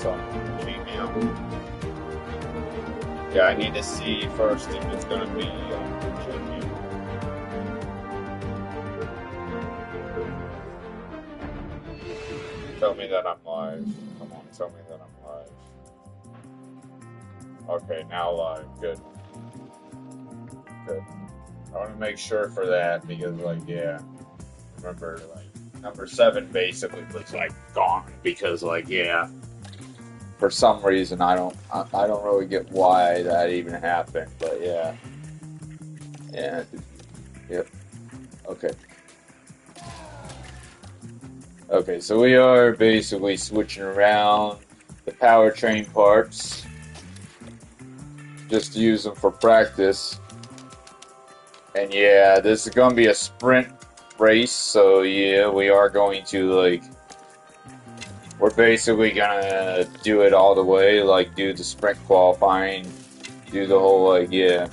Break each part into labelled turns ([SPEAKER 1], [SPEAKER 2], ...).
[SPEAKER 1] some premium. Yeah, I need to see first if it's gonna be premium. Tell me that I'm live. Come on, tell me that I'm live. Okay, now live. Good. Good. I want to make sure for that because, like, yeah, remember, like, number 7 basically was like gone because, like, yeah, for some reason I don't really get why that even happened, but yeah, yeah, yep, okay, okay. So we are basically switching around the powertrain parts just to use them for practice. And yeah, this is going to be a sprint race, so yeah, we are going to, like, we're basically going to do it all the way, like, do the sprint qualifying, do the whole, like, yeah.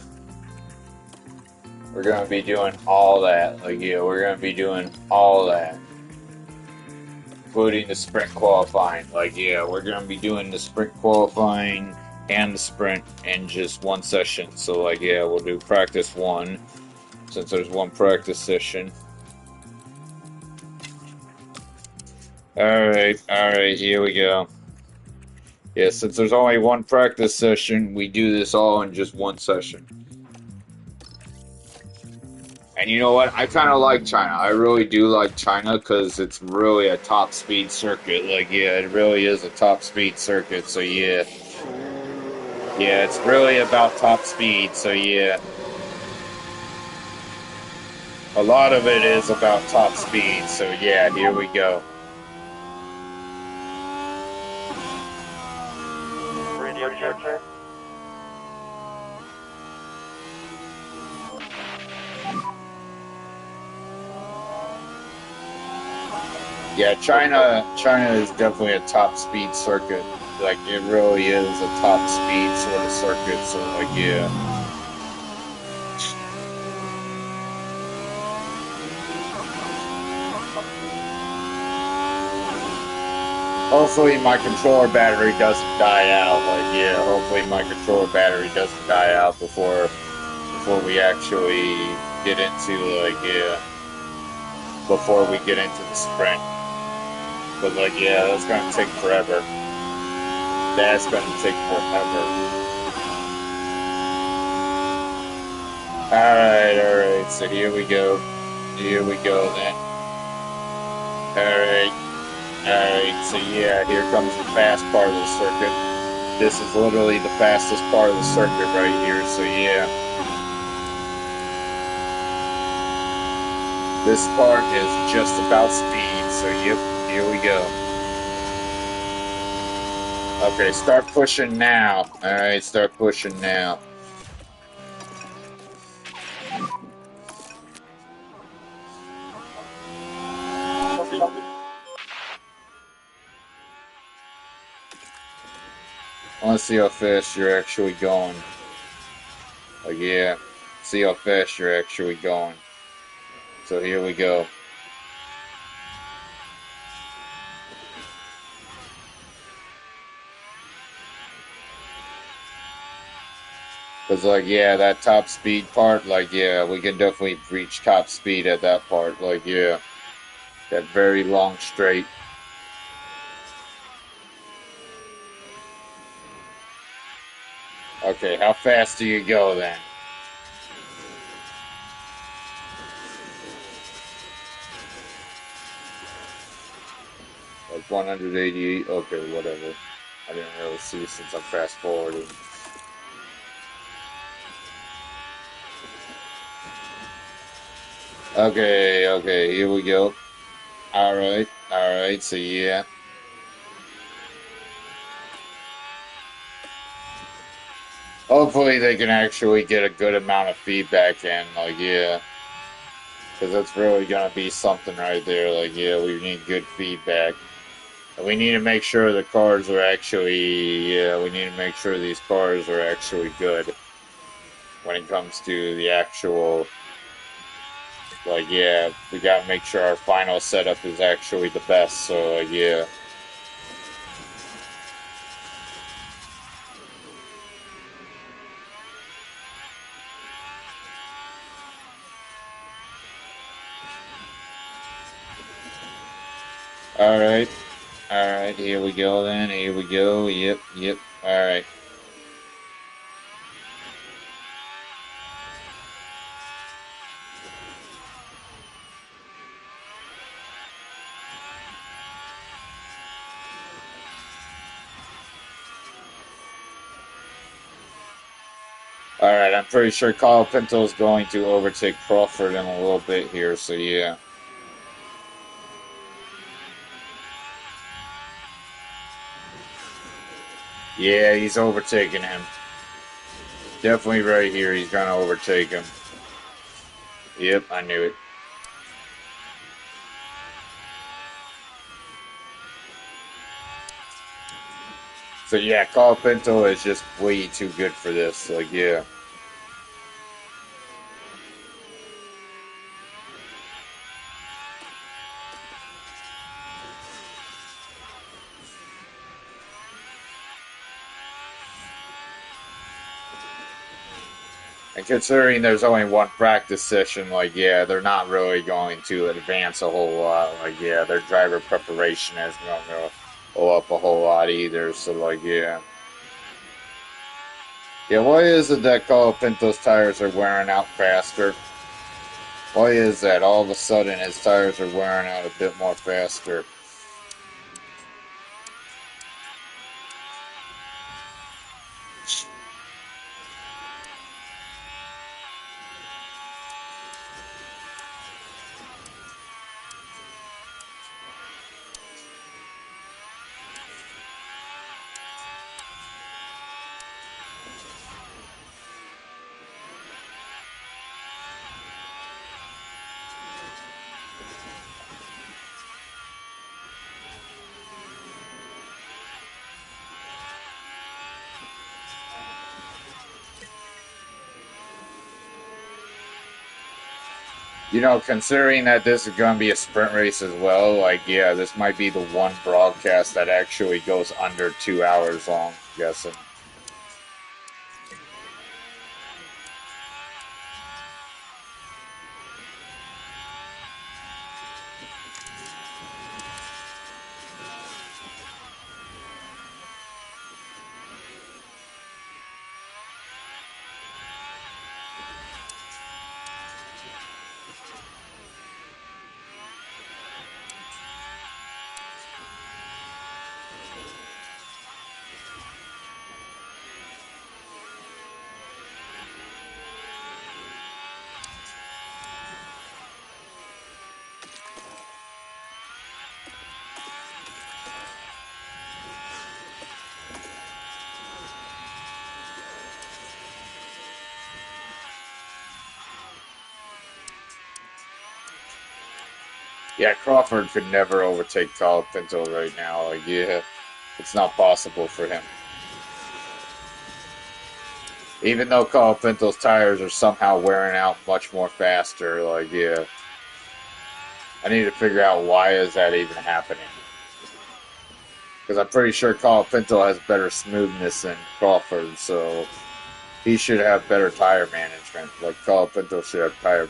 [SPEAKER 1] We're going to be doing all that, like, yeah, we're going to be doing all that. Including the sprint qualifying, like, yeah, we're going to be doing the sprint qualifying and the sprint in just one session. So, like, yeah, we'll do practice 1. Since there's one practice session. Alright, here we go. Yeah, since there's only one practice session, we do this all in just one session. And you know what? I kind of like China. I really do like China because it's really a top speed circuit. Like, yeah, it really is a top speed circuit, so yeah. Yeah, it's really about top speed, so yeah. A lot of it is about top speed, so yeah, here we go.
[SPEAKER 2] Radio checker.
[SPEAKER 1] Yeah, China is definitely a top speed circuit. Like, it really is a top speed sort of circuit, so, like, yeah. Hopefully my controller battery doesn't die out. Like, yeah, hopefully my controller battery doesn't die out before we actually get into, like, yeah, before we get into the sprint. But, like, yeah, that's gonna take forever. That's gonna take forever. Alright, so here we go. Here we go then. Alright, so yeah, here comes the fast part of the circuit. This is literally the fastest part of the circuit right here, so yeah. This part is just about speed, so yep, here we go. Okay, start pushing now. Alright, start pushing now. I want to see how fast you're actually going. Like, yeah, see how fast you're actually going. So here we go. Because, like, yeah, that top speed part, like, yeah, we can definitely reach top speed at that part. Like, yeah, that very long straight. Okay, how fast do you go then? Like 188? Okay, whatever. I didn't really see since I'm fast forwarding. Okay, here we go. Alright, so yeah. Hopefully they can actually get a good amount of feedback in, like, yeah. Because that's really gonna be something right there, like, yeah, we need good feedback. And we need to make sure the cars are actually, yeah, we need to make sure these cars are actually good. When it comes to the actual, like, yeah, we gotta make sure our final setup is actually the best, so, like, yeah. Alright. Alright, here we go then. Here we go. Yep, yep. Alright. Alright, I'm pretty sure Kyle Pinto is going to overtake Crawford in a little bit here, so yeah. Yeah, he's overtaking him. Definitely right here, he's gonna overtake him. Yep, I knew it. So yeah, Kyle Pinto is just way too good for this. Like, yeah. And considering there's only one practice session, like, yeah, they're not really going to advance a whole lot. Like, yeah, their driver preparation isn't going to go up a whole lot either. So, like, yeah. Yeah, why is it that Kyle Pinto's tires are wearing out faster? Why is that? All of a sudden, his tires are wearing out a bit more faster. You know, considering that this is going to be a sprint race as well, like, yeah, this might be the one broadcast that actually goes under 2 hours long, I'm guessing. Yeah, Crawford could never overtake Kyle Pinto right now. Like, yeah, it's not possible for him. Even though Kyle Pinto's tires are somehow wearing out much more faster, like, yeah, I need to figure out why is that even happening. Because I'm pretty sure Kyle Pinto has better smoothness than Crawford, so he should have better tire management. Like, Kyle Pinto should have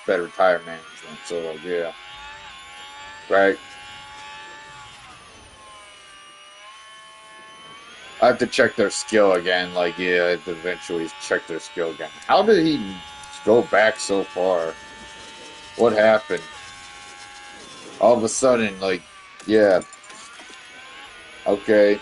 [SPEAKER 1] better tire management. So, like, yeah, right. I have to check their skill again. Like, yeah, I have to eventually check their skill again. How did he go back so far? What happened? All of a sudden, like, yeah, okay.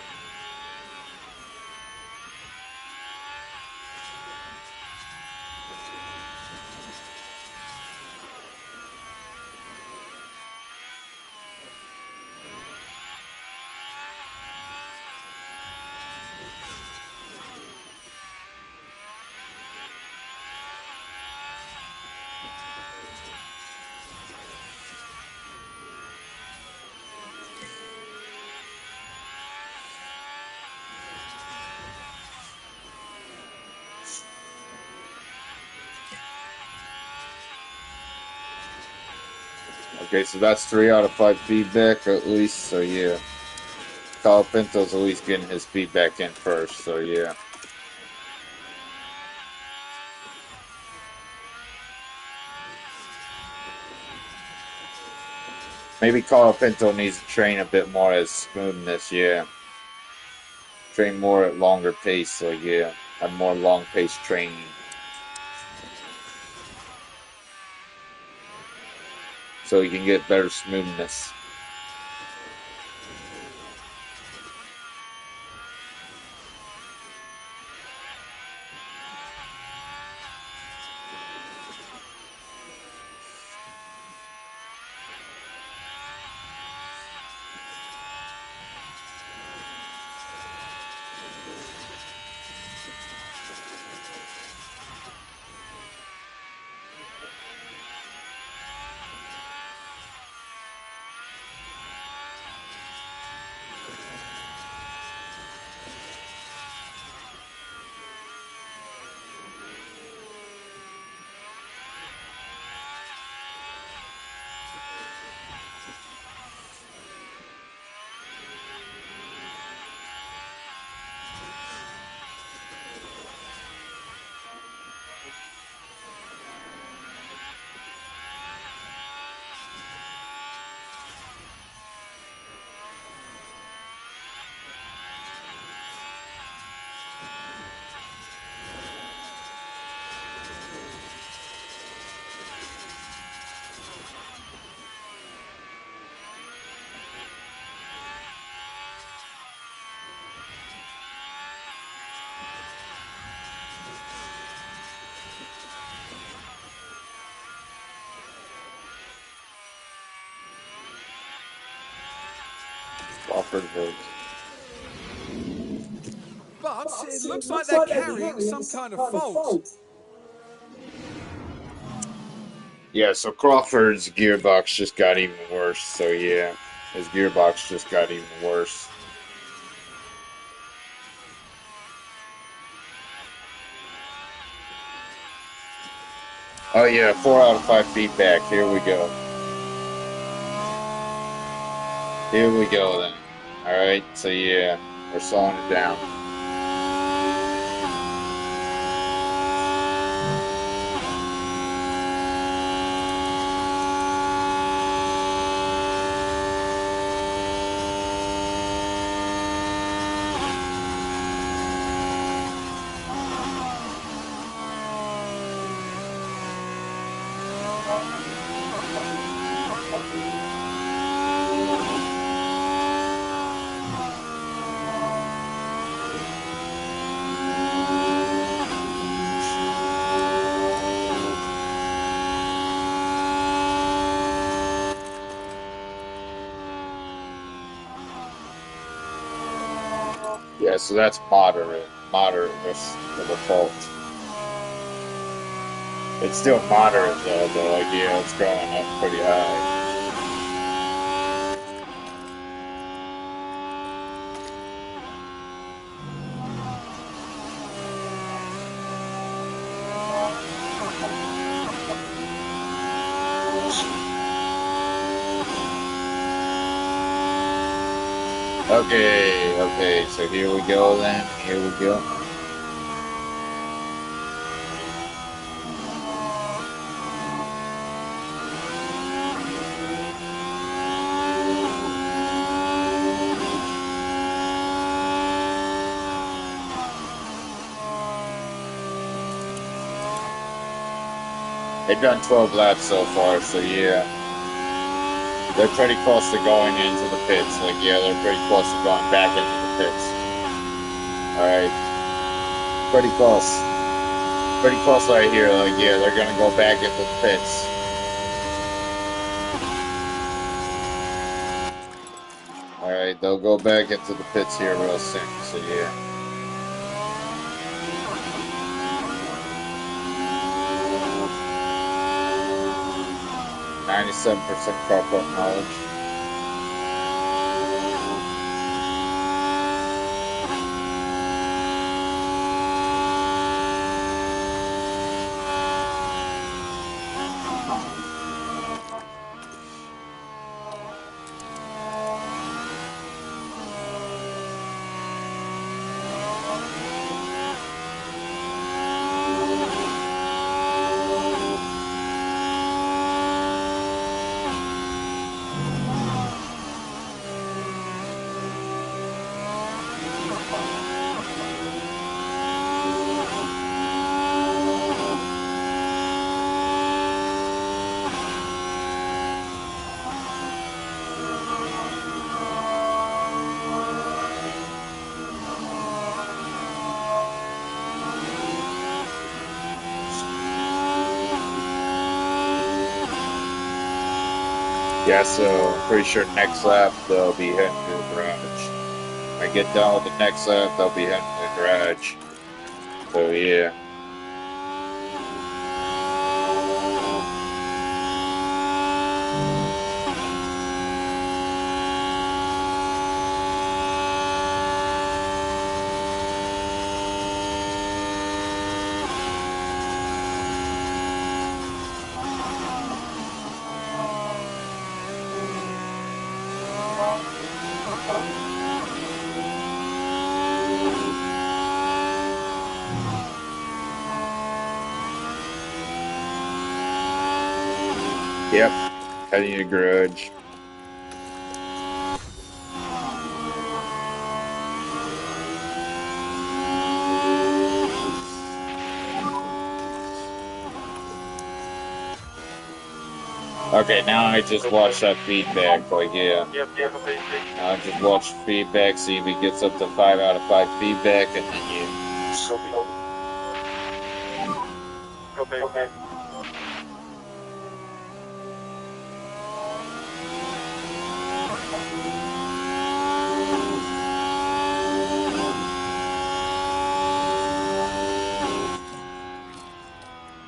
[SPEAKER 1] Okay, so that's 3 out of 5 feedback at least. So yeah, Kyle Pinto's at least getting his feedback in first. So yeah. Maybe Colapinto needs to train a bit more at smoothness, yeah. Train more at longer pace, so yeah. Have more long pace training. So he can get better smoothness. Crawford votes.
[SPEAKER 3] But it looks like they're carrying some kind of fault.
[SPEAKER 1] Yeah, so Crawford's gearbox just got even worse, so yeah. His gearbox just got even worse. Oh yeah, 4 out of 5 feedback. Here we go. Here we go then. Alright, so yeah, we're slowing it down. Yeah, so that's moderate risk of a fault. It's still moderate though, like yeah, it's going up pretty high. Okay, so here we go then. Here we go. They've done 12 laps so far, so yeah. They're pretty close to going into the pits. Like, yeah, they're pretty close to going back into the pits. Alright. Pretty close. Pretty close right here. Like, yeah, they're gonna go back into the pits. Alright, they'll go back into the pits here real soon, so yeah. %, car park knowledge. Yeah, so pretty sure next lap they'll be heading to the garage. When I get done with the next lap, they'll be heading to the garage. So yeah. Yep. Heading to the garage. Okay, now I just watch that feedback. Like, yeah.
[SPEAKER 2] Yep, copy.
[SPEAKER 1] Now I just watch feedback, see if he gets up to 5 out of 5 feedback, and then yeah.
[SPEAKER 2] Copy. Copy.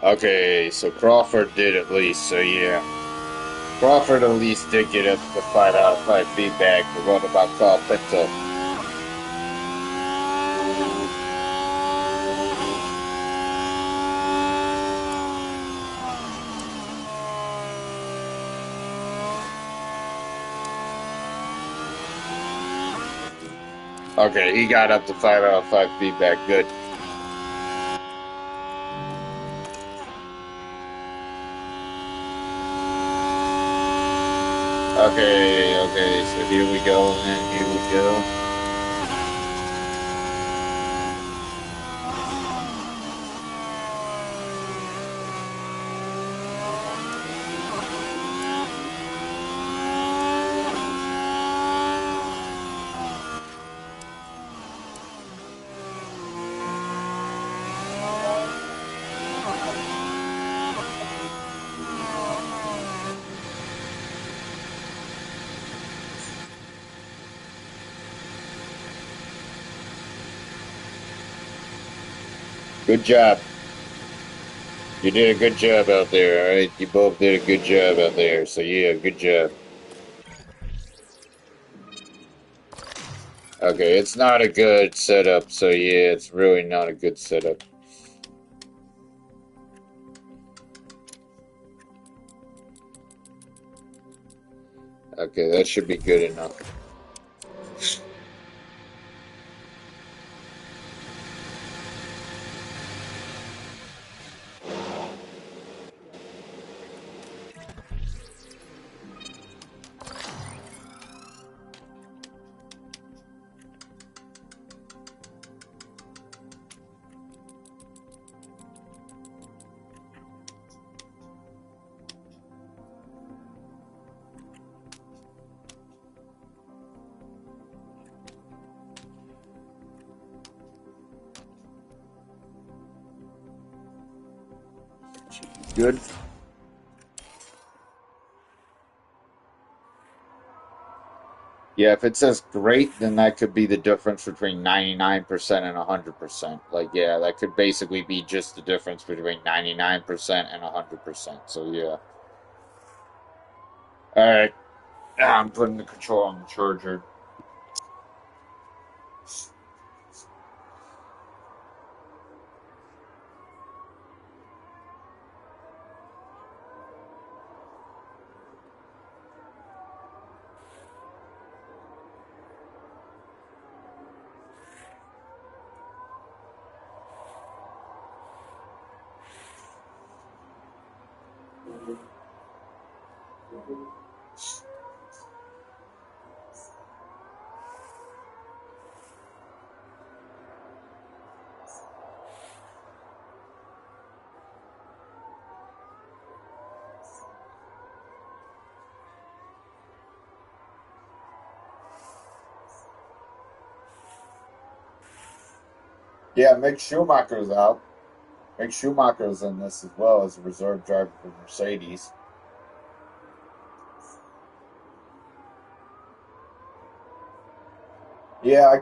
[SPEAKER 1] Okay, so Crawford did at least, so yeah. Crawford at least did get up to 5 out of 5 feedback, but what about Carl Pinto? Okay, he got up to 5 out of 5 feedback, good. Okay, so here we go, and here we go. Good job. You did a good job out there, alright? You both did a good job out there, so yeah, good job. Okay, it's not a good setup, so yeah, it's really not a good setup. Okay, that should be good enough. Good. Yeah, if it says great, then that could be the difference between 99% and 100%. Like, yeah, that could basically be just the difference between 99% and 100%. So, yeah. Alright, now I'm putting the control on the charger. Yeah, Mick Schumacher's out. Mick Schumacher's in this as well as a reserve driver for Mercedes. Yeah, I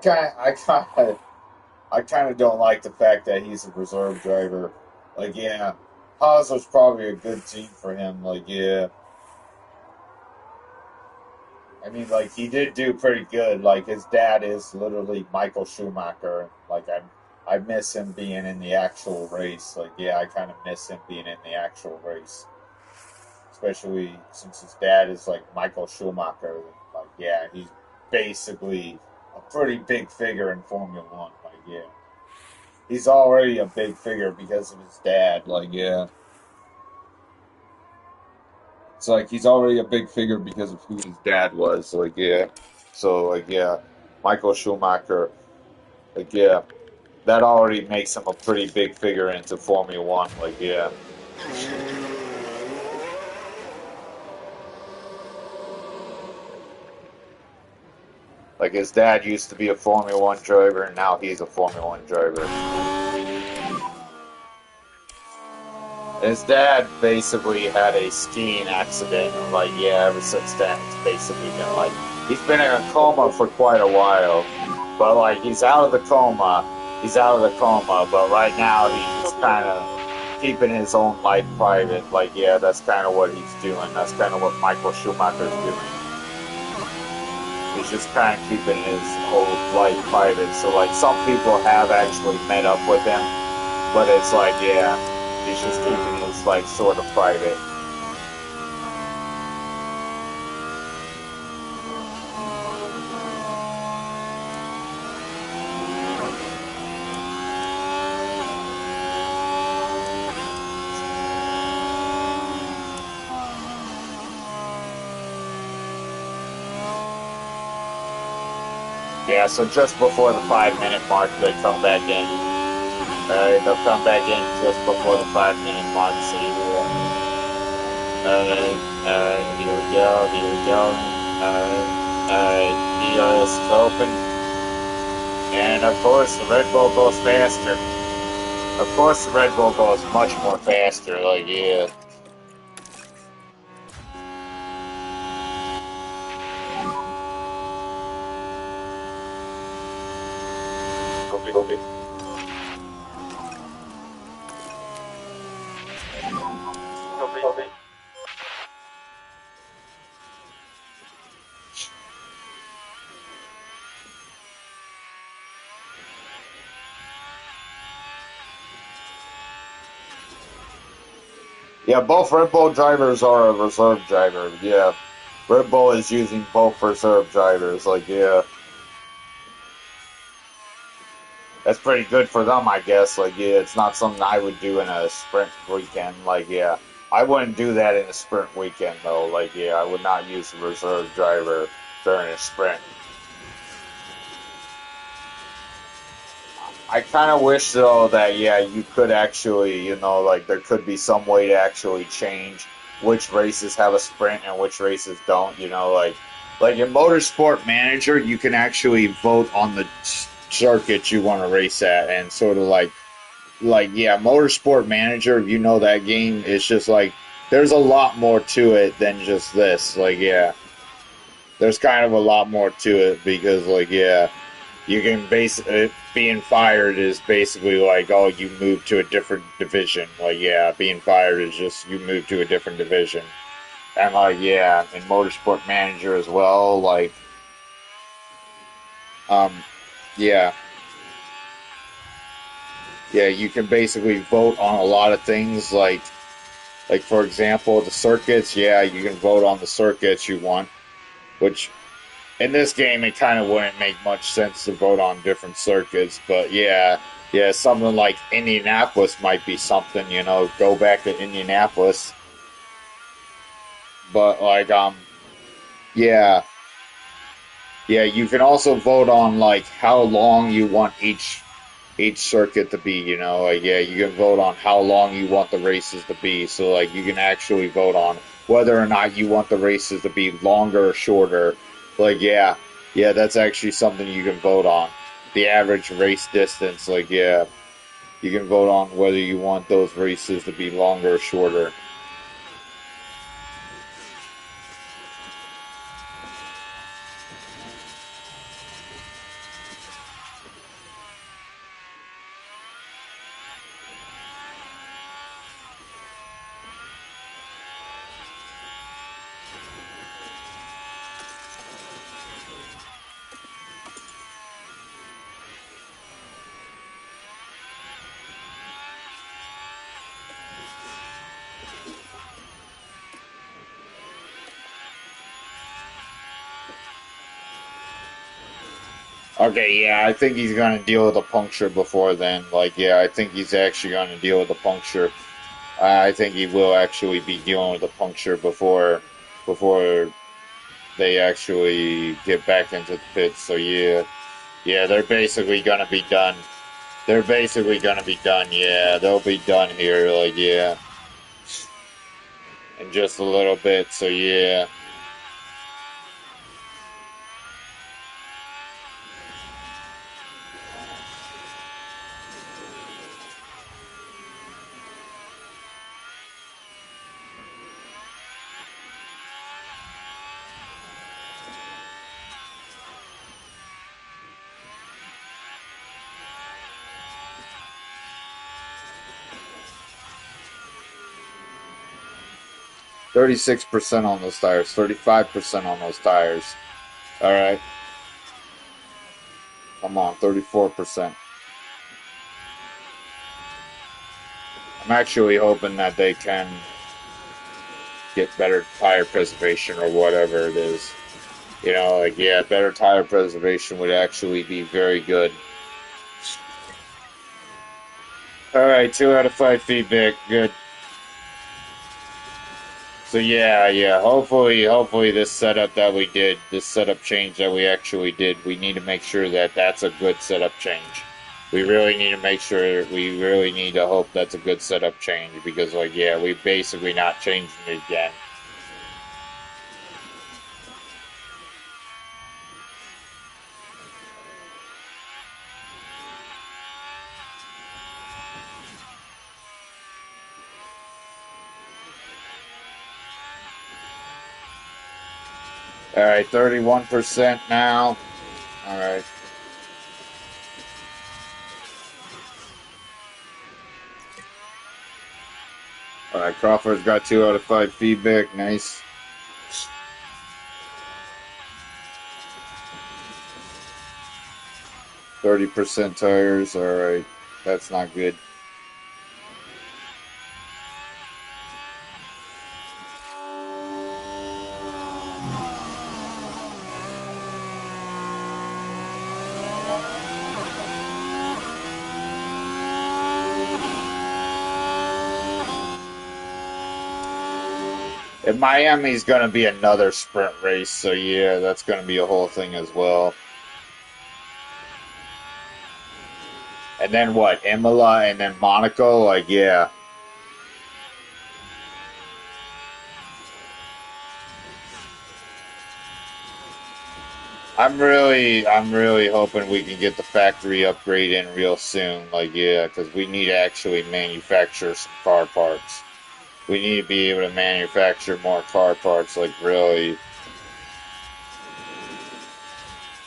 [SPEAKER 1] kind of don't like the fact that he's a reserve driver. Like, yeah, Haas was probably a good team for him. Like, yeah, I mean, like he did do pretty good. Like his dad is literally Michael Schumacher. Like I miss him being in the actual race. Like, yeah, I kind of miss him being in the actual race, especially since his dad is like Michael Schumacher. Like, yeah, he's basically a pretty big figure in Formula One. Like, yeah. He's already a big figure because of his dad. Like, yeah. It's like he's already a big figure because of who his dad was. Like, yeah. So, like, yeah. Michael Schumacher, like, yeah. That already makes him a pretty big figure into Formula One. Like, yeah. Like, his dad used to be a Formula One driver, and now he's a Formula One driver. His dad basically had a skiing accident, and like, yeah, ever since then, it's basically been like he's been in a coma for quite a while, but like he's out of the coma, but right now he's kind of keeping his own life private. Like, yeah, that's kind of what he's doing. That's kind of what Michael Schumacher's doing. He's just kind of keeping his whole life private. So like some people have actually met up with him, but it's like, yeah, he's just keeping his like sort of private. Yeah, so just before the 5 minute mark, they come back in. They'll come back in just before the 5 minute mark. So here we go, here we go. DRS is open, and of course the Red Bull goes faster. Of course the Red Bull goes much more faster. Like, yeah. Copy.
[SPEAKER 2] Copy.
[SPEAKER 1] Yeah, both Red Bull drivers are a reserve driver. Yeah, Red Bull is using both reserve drivers. Like, yeah. That's pretty good for them, I guess. Like, yeah, it's not something I would do in a sprint weekend. Like, yeah, I wouldn't do that in a sprint weekend, though. Like, yeah, I would not use a reserve driver during a sprint. I kind of wish, though, that, yeah, you could actually, like, there could be some way to actually change which races have a sprint and which races don't, like in Motorsport Manager, you can actually vote on the circuit you want to race at and sort of like yeah, Motorsport Manager, that game is just like there's a lot more to it than just this. Like, yeah, there's kind of a lot more to it because like, yeah, you can being fired is basically like, oh, you move to a different division. Like, yeah, being fired is just you move to a different division. And like, yeah, in Motorsport Manager as well, like, um yeah, yeah, you can basically vote on a lot of things like for example, the circuits, yeah, you can vote on the circuits you want, which in this game it kind of wouldn't make much sense to vote on different circuits, but yeah, yeah, something like Indianapolis might be something, go back to Indianapolis. But like yeah, yeah, you can also vote on like how long you want each circuit to be, like, yeah, you can vote on how long you want the races to be. So like you can actually vote on whether or not you want the races to be longer or shorter. Like, yeah, yeah, that's actually something you can vote on. The average race distance, like, yeah, you can vote on whether you want those races to be longer or shorter. Okay, yeah, I think he's gonna deal with a puncture before then. Like, yeah, I think he's actually gonna deal with a puncture. I think he will actually be dealing with a puncture before they actually get back into the pits. So yeah, yeah, they're basically gonna be done. They're basically gonna be done. Yeah, they'll be done here. Like, yeah, in just a little bit. So yeah. 36% on those tires, 35% on those tires. All right. Come on, 34%. I'm actually hoping that they can get better tire preservation or whatever it is. You know, like, yeah, better tire preservation would actually be very good. All right, 2 out of 5 feedback. Good. So yeah, yeah. Hopefully, this setup that we did, this setup change that we actually did, we need to make sure that that's a good setup change. We really need to make sure. We really need to hope that's a good setup change because, like, yeah, we basically not changing it again. All right, 31% now. All right. All right, Crawford's got 2 out of 5 feedback. Nice. 30% tires. All right, that's not good. And Miami's going to be another sprint race, so yeah, that's going to be a whole thing as well. And then what? Imola and then Monaco? Like, yeah. I'm really hoping we can get the factory upgrade in real soon. Like, yeah, because we need to actually manufacture some car parts. We need to be able to manufacture more car parts, like, really.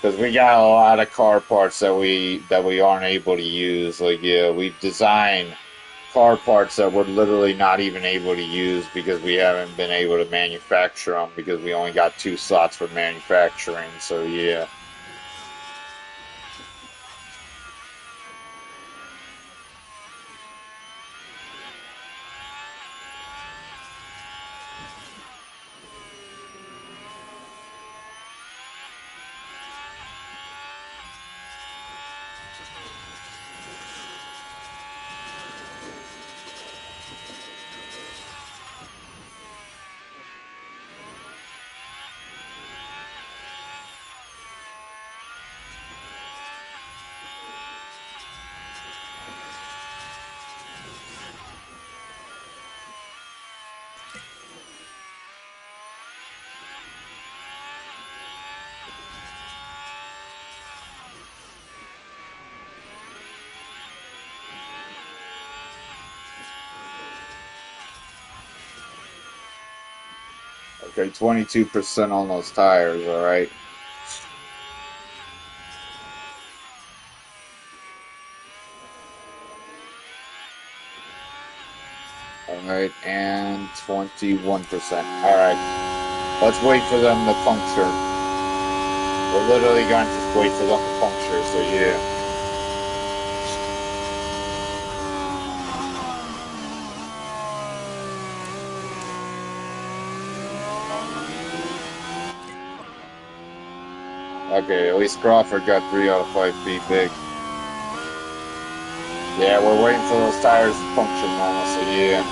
[SPEAKER 1] Because we got a lot of car parts that we aren't able to use. Like, yeah, we've designed car parts that we're literally not even able to use because we haven't been able to manufacture them because we only got 2 slots for manufacturing. So yeah. Okay, 22% on those tires. All right. All right, and 21%. All right. Let's wait for them to puncture. We're literally going to just wait for them to puncture. So yeah. Okay, at least Crawford got 3 out of 5 feedback. Yeah, we're waiting for those tires to puncture normal, so yeah.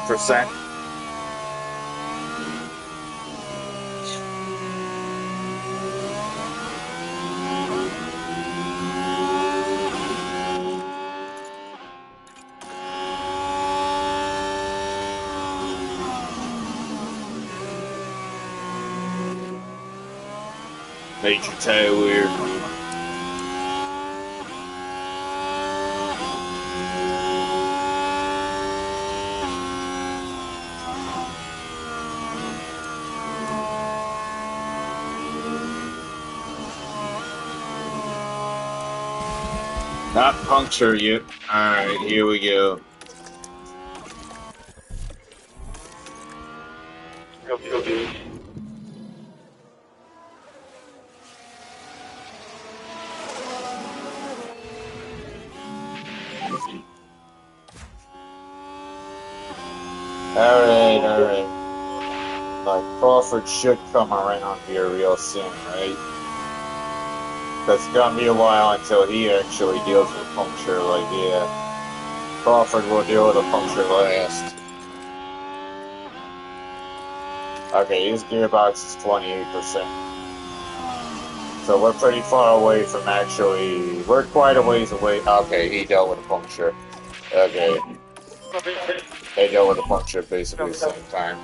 [SPEAKER 1] %20. Major tire wear. Not puncture yet. Alright, here we go.
[SPEAKER 2] Copy.
[SPEAKER 1] Alright. Like, Crawford should come around here real soon, right? Because it's gonna be a while until he actually deals with puncture, like, yeah. Crawford will deal with a puncture last. Okay, his gearbox is 28%. So we're pretty far away from actually... We're quite a ways away. Okay, he dealt with a puncture. Okay,
[SPEAKER 2] Copy.
[SPEAKER 1] they dealt with a puncture basically the same time.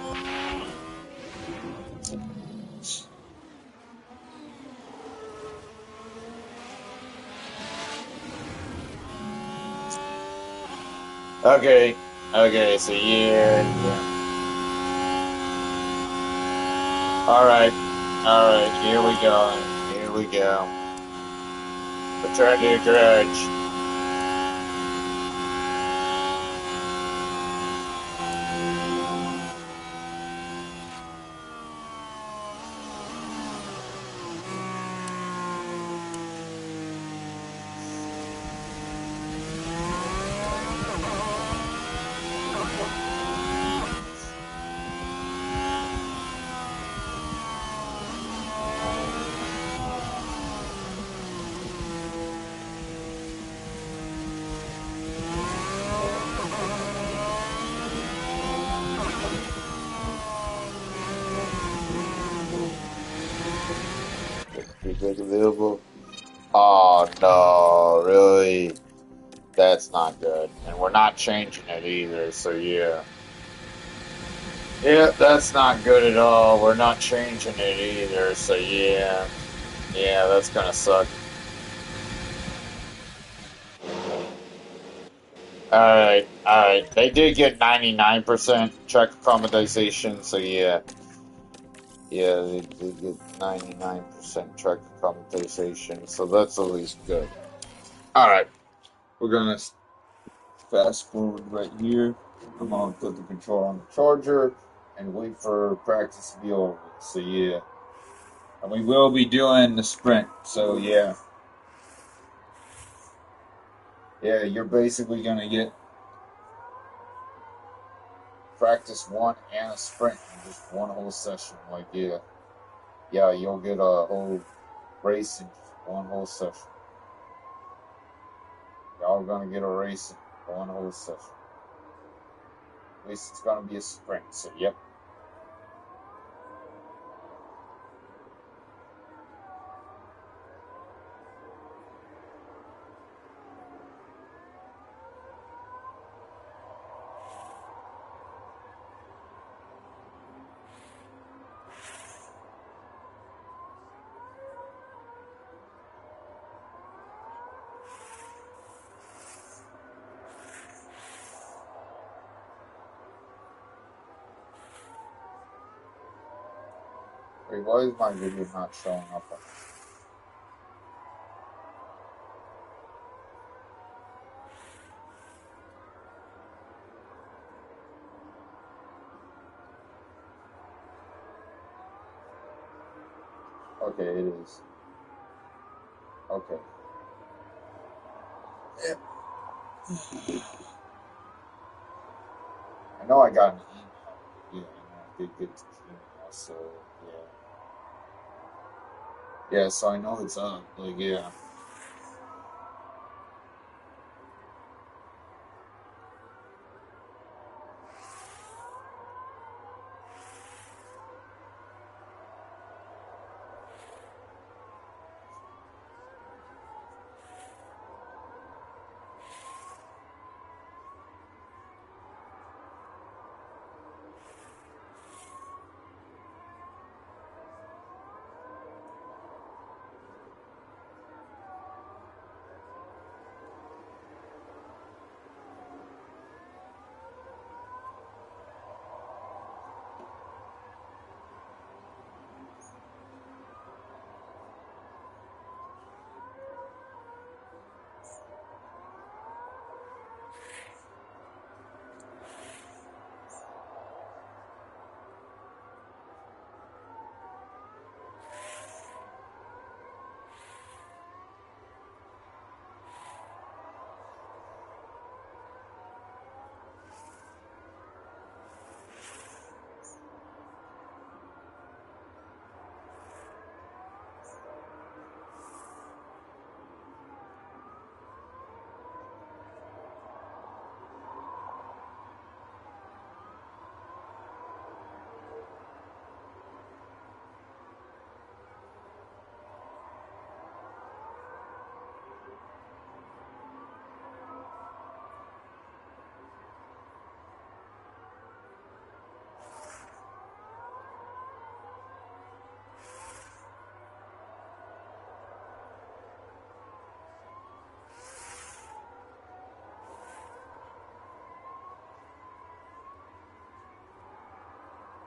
[SPEAKER 1] Okay, so yeah. Alright, here we go. Return to your garage. Feedback available. Oh no, really? That's not good. And we're not changing it either, so yeah. Yeah, that's not good at all. We're not changing it either, so yeah. Yeah, that's gonna suck. Alright. They did get 99% check accommodation, so yeah. Yeah, they did get 99% check accommodation, so that's at least good. Alright, we're gonna fast forward right here. I'm gonna put the control on the charger and wait for practice to be over. So yeah. And we will be doing the sprint, so yeah. Yeah, you're basically gonna get practice 1 and a sprint in just one whole session. Like yeah. Yeah, you'll get a whole race in just one whole session. Y'all gonna get a race in one whole session. At least it's gonna be a sprint, so yep. Wait, why is my video not showing up on Okay, it is. Okay. I know I got an email. Yeah, I know I did get an email. So yeah, yeah. So I know it's up. Like yeah.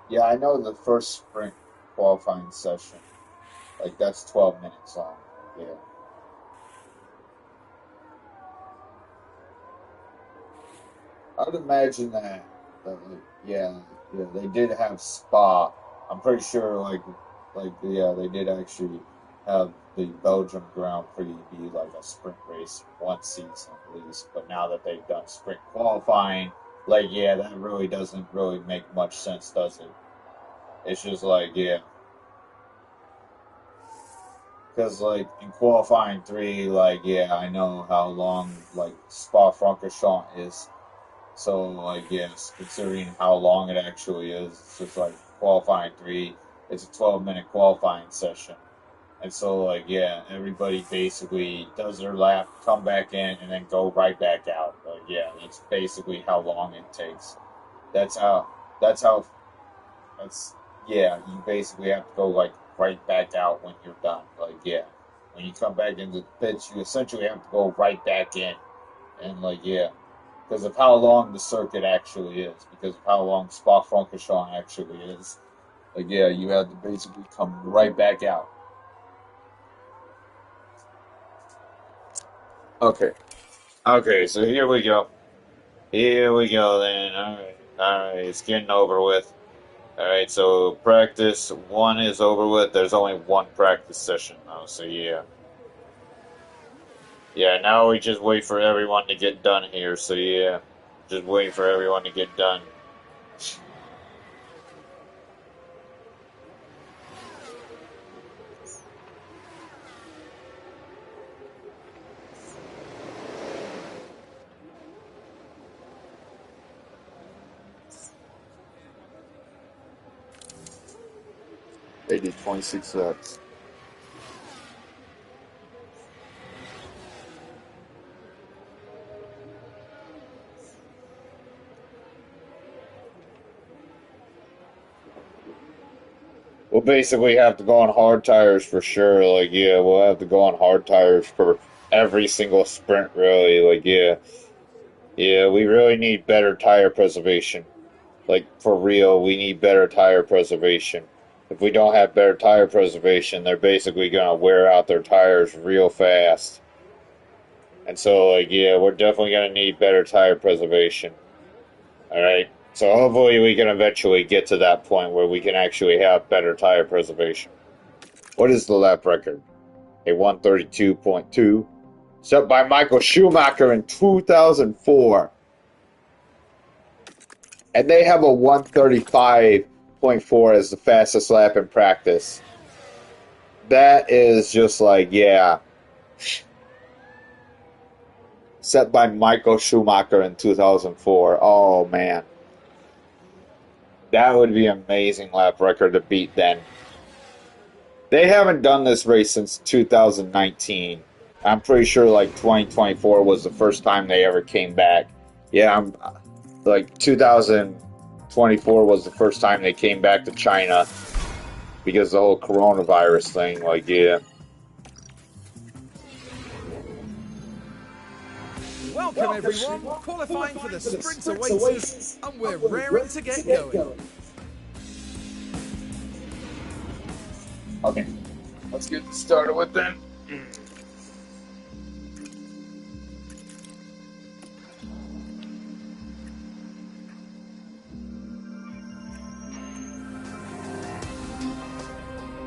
[SPEAKER 1] Yeah, I know the first sprint qualifying session, like that's 12 minutes long. Yeah. I would imagine that like, yeah, yeah, they did have Spa. I'm pretty sure yeah, they did actually have the Belgium Grand Prix be like a sprint race one season at least. But now that they've done sprint qualifying, like yeah, that really doesn't really make much sense, does it? It's just like yeah, because like in qualifying three, like yeah, I know how long like Spa-Francorchamps is. So like yes, considering how long it actually is, it's just like qualifying three. It's a 12-minute qualifying session, and so like yeah, everybody basically does their lap, come back in, and then go right back out. Like yeah, that's basically how long it takes. That's how. That's how. That's yeah. You basically have to go like right back out when you're done. Like yeah, when you come back into the pits, you essentially have to go right back in, and like yeah because of how long the circuit actually is, because of how long Spa-Francorchamps actually is. Like, yeah, you have to basically come right back out. Okay. Okay, so here we go. Here we go then. Alright. Alright, it's getting over with. Alright, so practice one is over with. There's only one practice session though, so yeah. Yeah, now we just wait for everyone to get done here, so yeah. Just wait for everyone to get done. 26 laps. We'll basically have to go on hard tires for sure. Like, yeah, we'll have to go on hard tires for every single sprint, really. Like, yeah, yeah, we really need better tire preservation. Like, for real, we need better tire preservation. If we don't have better tire preservation, they're basically gonna wear out their tires real fast. And so, like, yeah, we're definitely gonna need better tire preservation. All right. So hopefully we can eventually get to that point where we can actually have better tire preservation. What is the lap record? A 132.2. set by Michael Schumacher in 2004. And they have a 135.4 as the fastest lap in practice. That is just like, yeah. Set by Michael Schumacher in 2004. Oh, man. That would be an amazing lap record to beat then. They haven't done this race since 2019. I'm pretty sure like 2024 was the first time they ever came back. Yeah, I'm like 2024 was the first time they came back to China because the whole coronavirus thing. Like, yeah.
[SPEAKER 3] Welcome everyone, qualifying for the sprint awaits us, and we're raring to get going.
[SPEAKER 1] Okay, let's get started with them.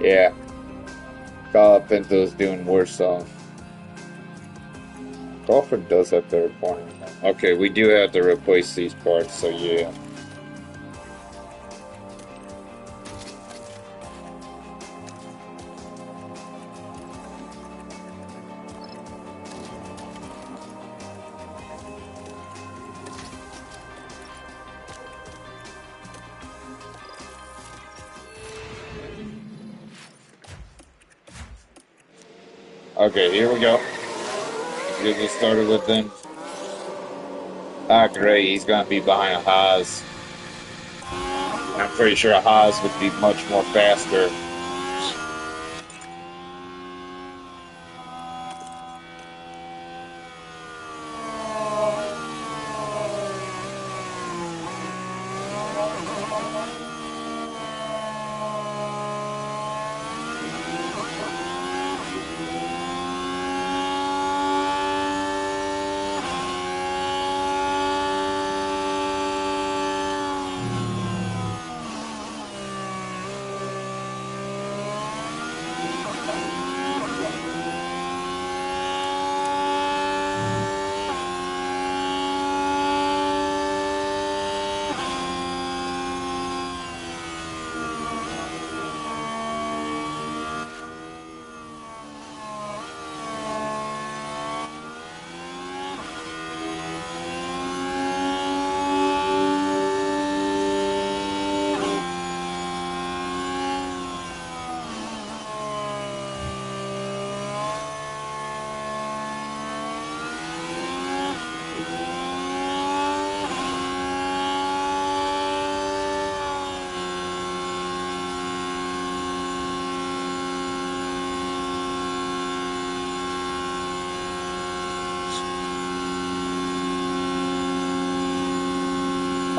[SPEAKER 1] Yeah, Pinto's doing worse though. Crawford does have third corner. Okay, we do have to replace these parts, so yeah. Okay, here we go. Let's get this started with them. Ah, great, he's going to be behind a Haas. I'm pretty sure a Haas would be much more faster.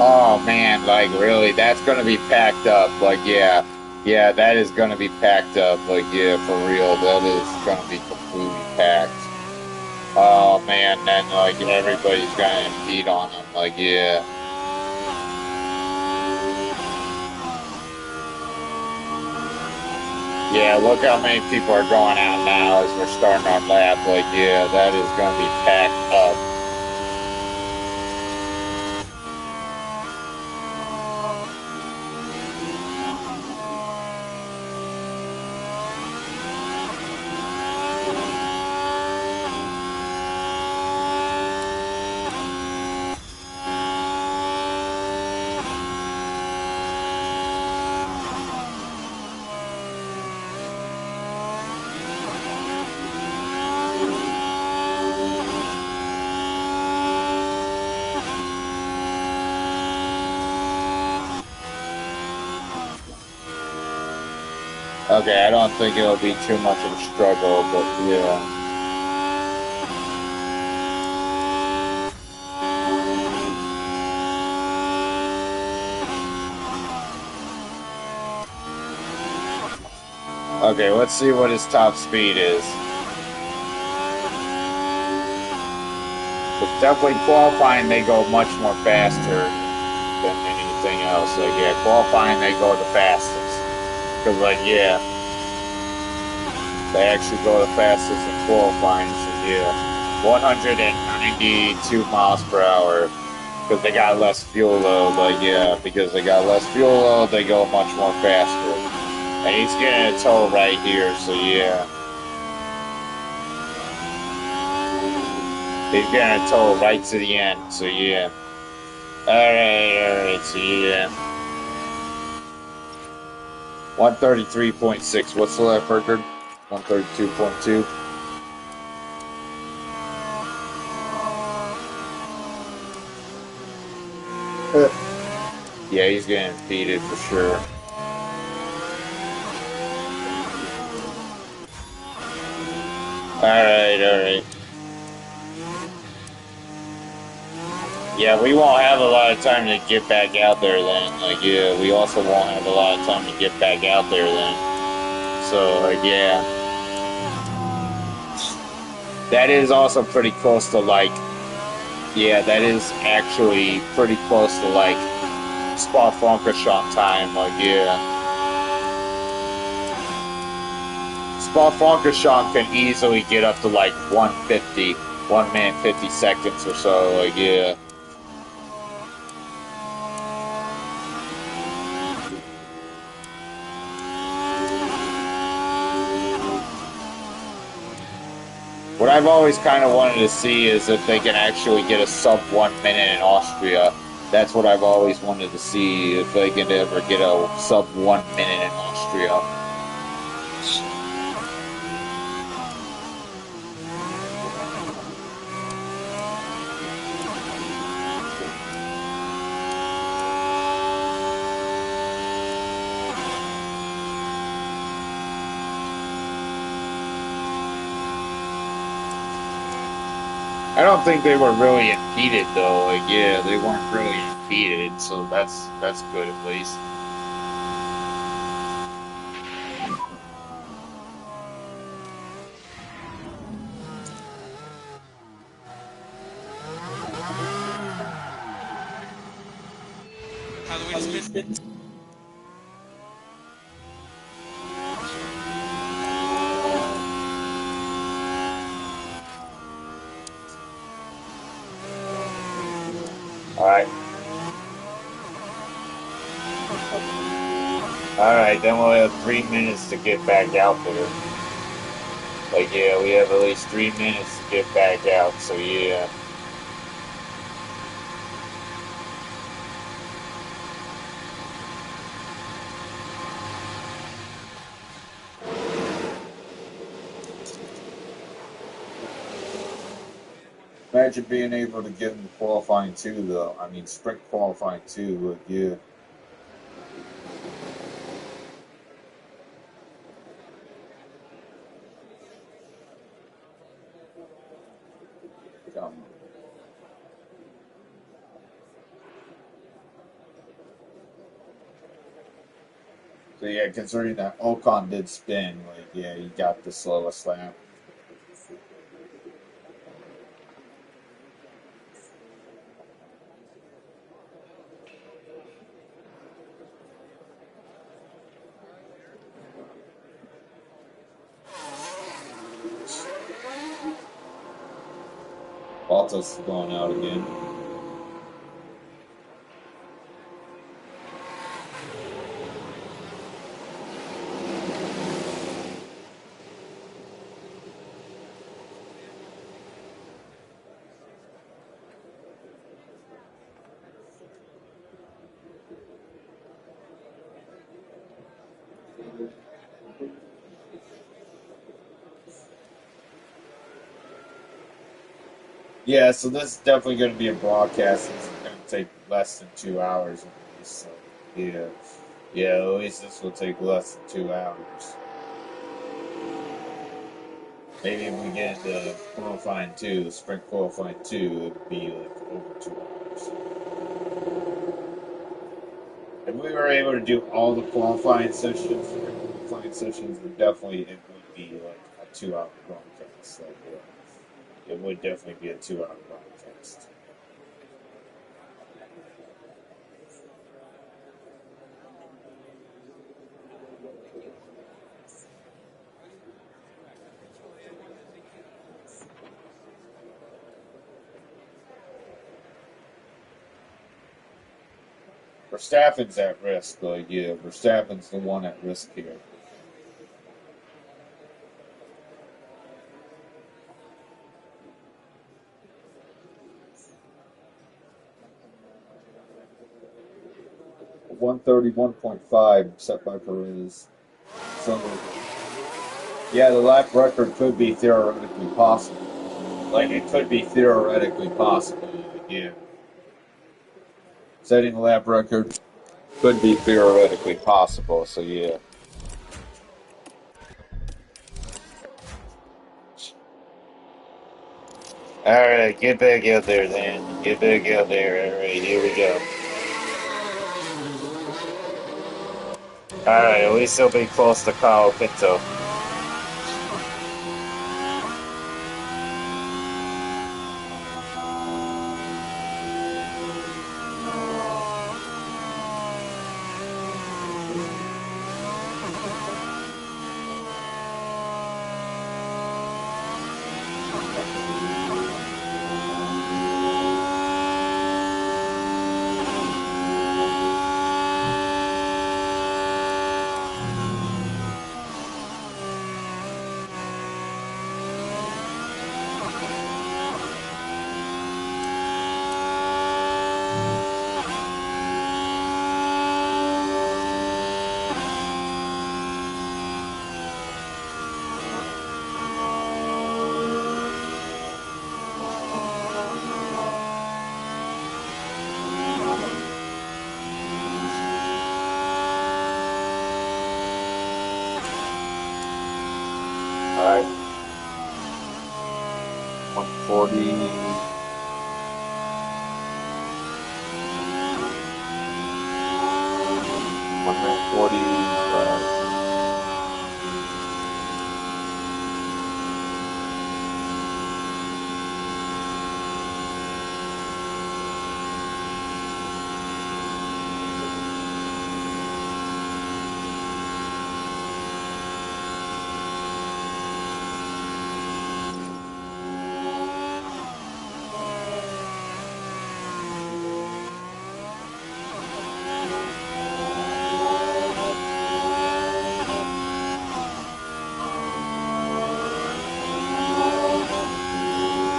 [SPEAKER 1] Oh man, like really, that's gonna be packed up. Like yeah, that is gonna be packed up. Like yeah, for real, that is gonna be completely packed. Oh man, then like everybody's gonna impede on them. Like yeah, yeah. Look how many people are going out now as we're starting our lap. Like yeah, that is gonna be packed up. Okay, I don't think it'll be too much of a struggle, but yeah. Okay, let's see what his top speed is. But definitely qualifying, they go much more faster than anything else. Like, yeah, qualifying, they go the fastest. Because, like, yeah, they actually go the fastest in qualifying, so yeah. 192 miles per hour because they got less fuel load. Like, yeah, because they got less fuel load, they go much more faster. And he's getting a tow right here, so yeah. He's getting a tow right to the end, so yeah. Alright, so yeah. 133.6. What's the lap record? 132.2. Yeah, he's getting impeded for sure. Alright. Yeah, we won't have a lot of time to get back out there then. Like, yeah, we also won't have a lot of time to get back out there then. So, like, yeah. That is also pretty close to, like, yeah, that is actually pretty close to, like, Spa-Francorchamps time. Like, yeah. Spa-Francorchamps can easily get up to, like, 150, 1 minute 50 seconds or so. Like, yeah. What I've always kind of wanted to see is if they can actually get a sub 1 minute in Austria. That's what I've always wanted to see, if they can ever get a sub 1 minute in Austria. I don't think they were really impeded though. Like, yeah, they weren't really impeded, so that's good at least.
[SPEAKER 4] How the wheels spin?
[SPEAKER 1] Alright, then we'll have 3 minutes to get back out there. Like, yeah, we have at least 3 minutes to get back out, so yeah. Imagine being able to get into qualifying too, though. I mean, sprint qualifying too, but yeah. So yeah, considering that Ocon did spin, like, yeah, he got the slowest lap. Bottas is going out again. Yeah, so this is definitely going to be a broadcast. It's going to take less than 2 hours. So, yeah, at least this will take less than 2 hours. Maybe if we get into qualifying 2, sprint qualifying 2, it would be like over 2 hours. If we were able to do all the qualifying sessions, then definitely it would be like a 2 hour broadcast. Like, yeah, it would definitely be a 2 hour broadcast. Verstappen's at risk, but yeah, Verstappen's the one at risk here. .131.5 set by Perez. So, yeah, the lap record could be theoretically possible. Like, it could be theoretically possible, yeah. Setting a lap record could be theoretically possible, so yeah. Alright, get back out there then. Get back out there. Alright, here we go. Alright, at least he'll be close to Kyle Pinto. Alright. 140. 140.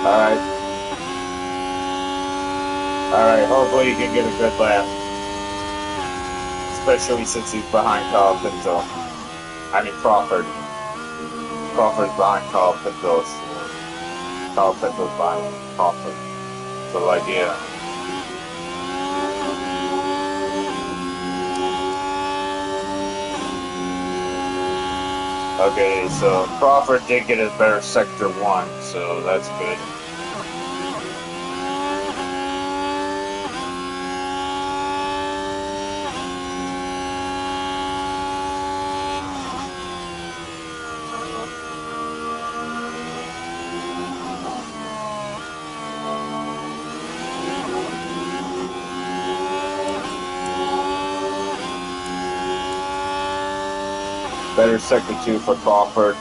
[SPEAKER 1] Alright. Alright, hopefully you can get a good lap. Especially since he's behind Kyle Pinto. I mean Crawford. Crawford's behind Kyle Pinto. Kyle Pinto's behind Crawford. So like, yeah. Okay, so Crawford did get a better sector 1, so that's good. Better sector 2 for Crawford.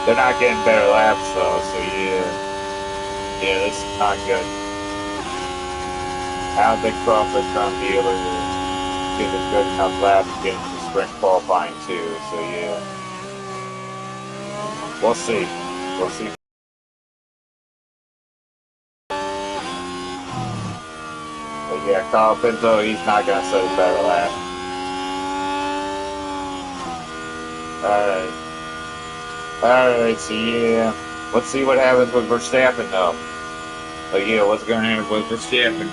[SPEAKER 1] They're not getting better laps though, so yeah. Yeah, this is not good. I don't think Crawford's gonna be able to get a good enough lap to get into sprint qualifying too, so yeah. We'll see. We'll see. But yeah, Kyle Pinto, he's not gonna set a better lap. Alright. Alright, so yeah. Let's see what happens with Verstappen though. But yeah, what's gonna happen with Verstappen?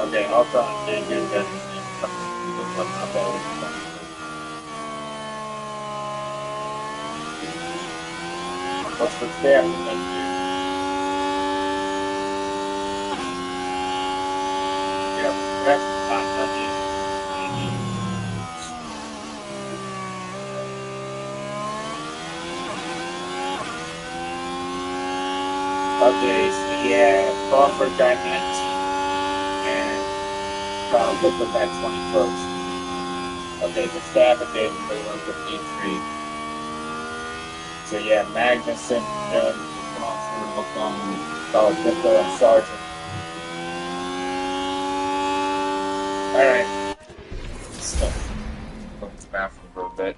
[SPEAKER 1] Okay, I'll try and get that. What's Verstappen? Okay, so yeah, Crawford got 19, and get them that 21st. Okay, Verstappen did pretty much with P3. So yeah, Magnussen, Ocon, Victor, and Sargent. Alright. So, go to the bathroom for a bit.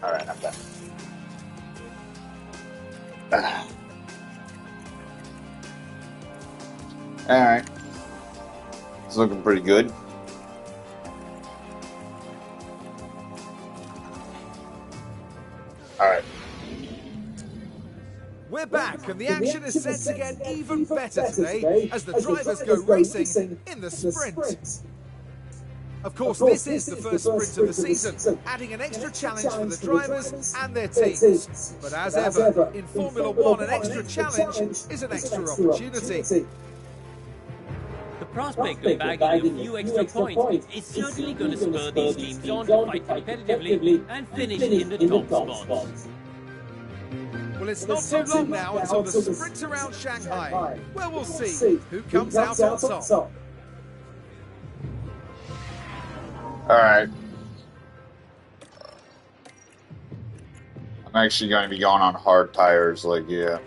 [SPEAKER 1] Alright, I'm done. Alright. It's looking pretty good. Alright.
[SPEAKER 3] We're back, and the action is set to get even better today as the drivers go racing in the sprint. Of course, this is the first sprint of the season, adding an extra challenge for the drivers and their teams. But as ever, in Formula One, an extra challenge is an extra opportunity.
[SPEAKER 5] The prospect of bagging a few extra points is certainly going to spur these teams on to fight competitively and finish in the top spots.
[SPEAKER 3] Well, it's not too long now until the sprint around Shanghai, where we'll see who comes out on top.
[SPEAKER 1] Alright. I'm actually going to be going on hard tires, like, yeah.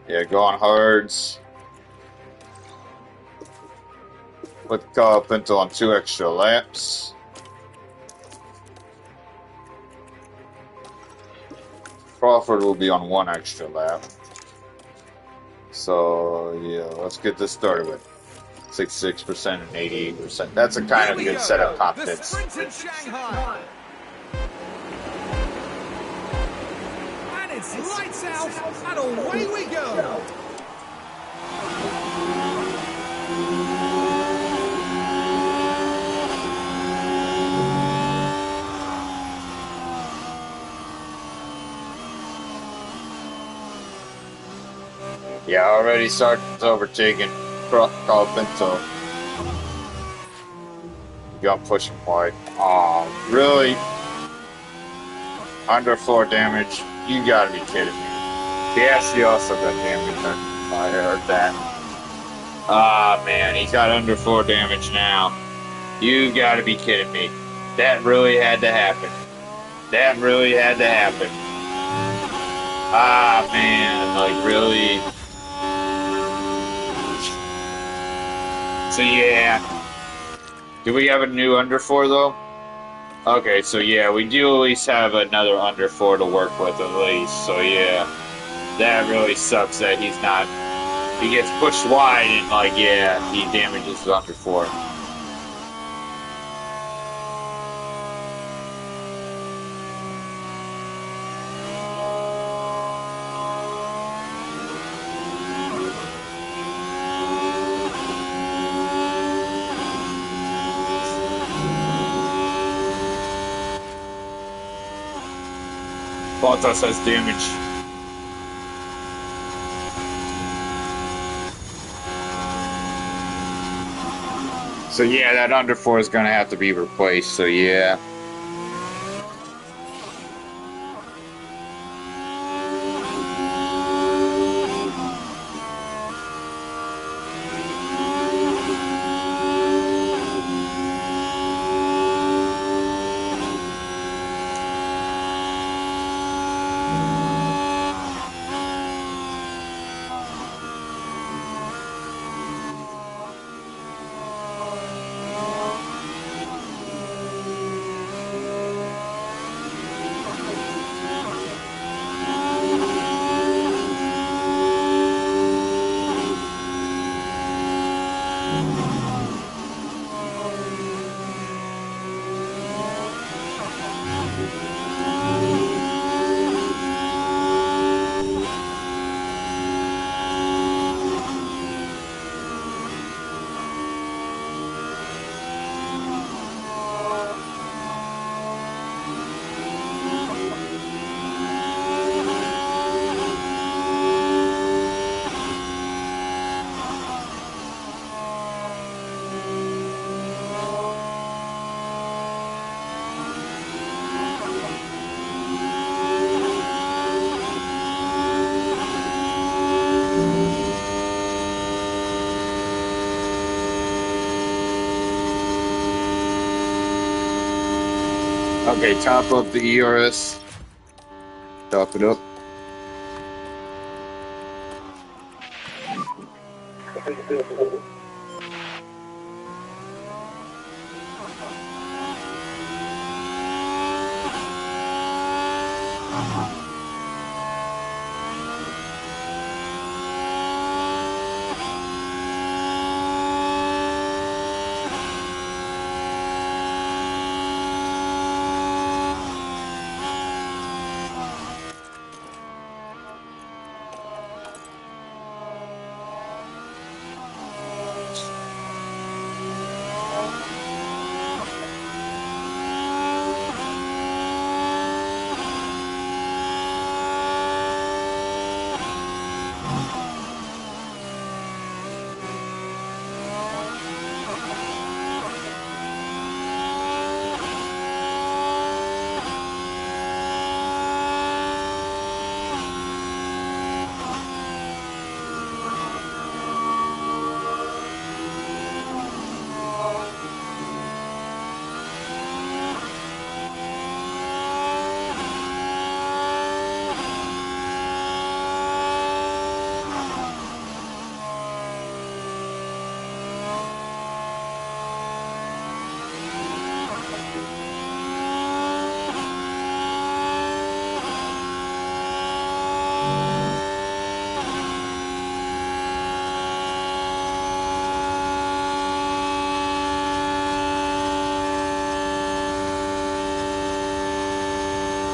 [SPEAKER 1] Yeah, go on hards. Put the car up into on 2 extra laps. Crawford will be on 1 extra lap. So, yeah, let's get this started with 66% and 88%. That's a kind of good set of confidence.
[SPEAKER 3] The sprint in Shanghai. And it's lights out, and away we go.
[SPEAKER 1] Yeah, already Sargent's overtaking Carl Pinto. Got pushing wide. Oh, really? Underfloor damage? You gotta be kidding me. Yes, he also got damage. I heard that. Ah, man, he's got underfloor damage now. You gotta be kidding me. That really had to happen. That really had to happen. Ah, man, like, really? So yeah, do we have a new under 4 though? Okay, so yeah, we do at least have another under 4 to work with at least. So yeah, that really sucks that he's not. He gets pushed wide and like yeah, he damages the under 4. Bottas has damage. So yeah, that underfoot is gonna have to be replaced. So yeah. Okay, top up the ERS. Top it up.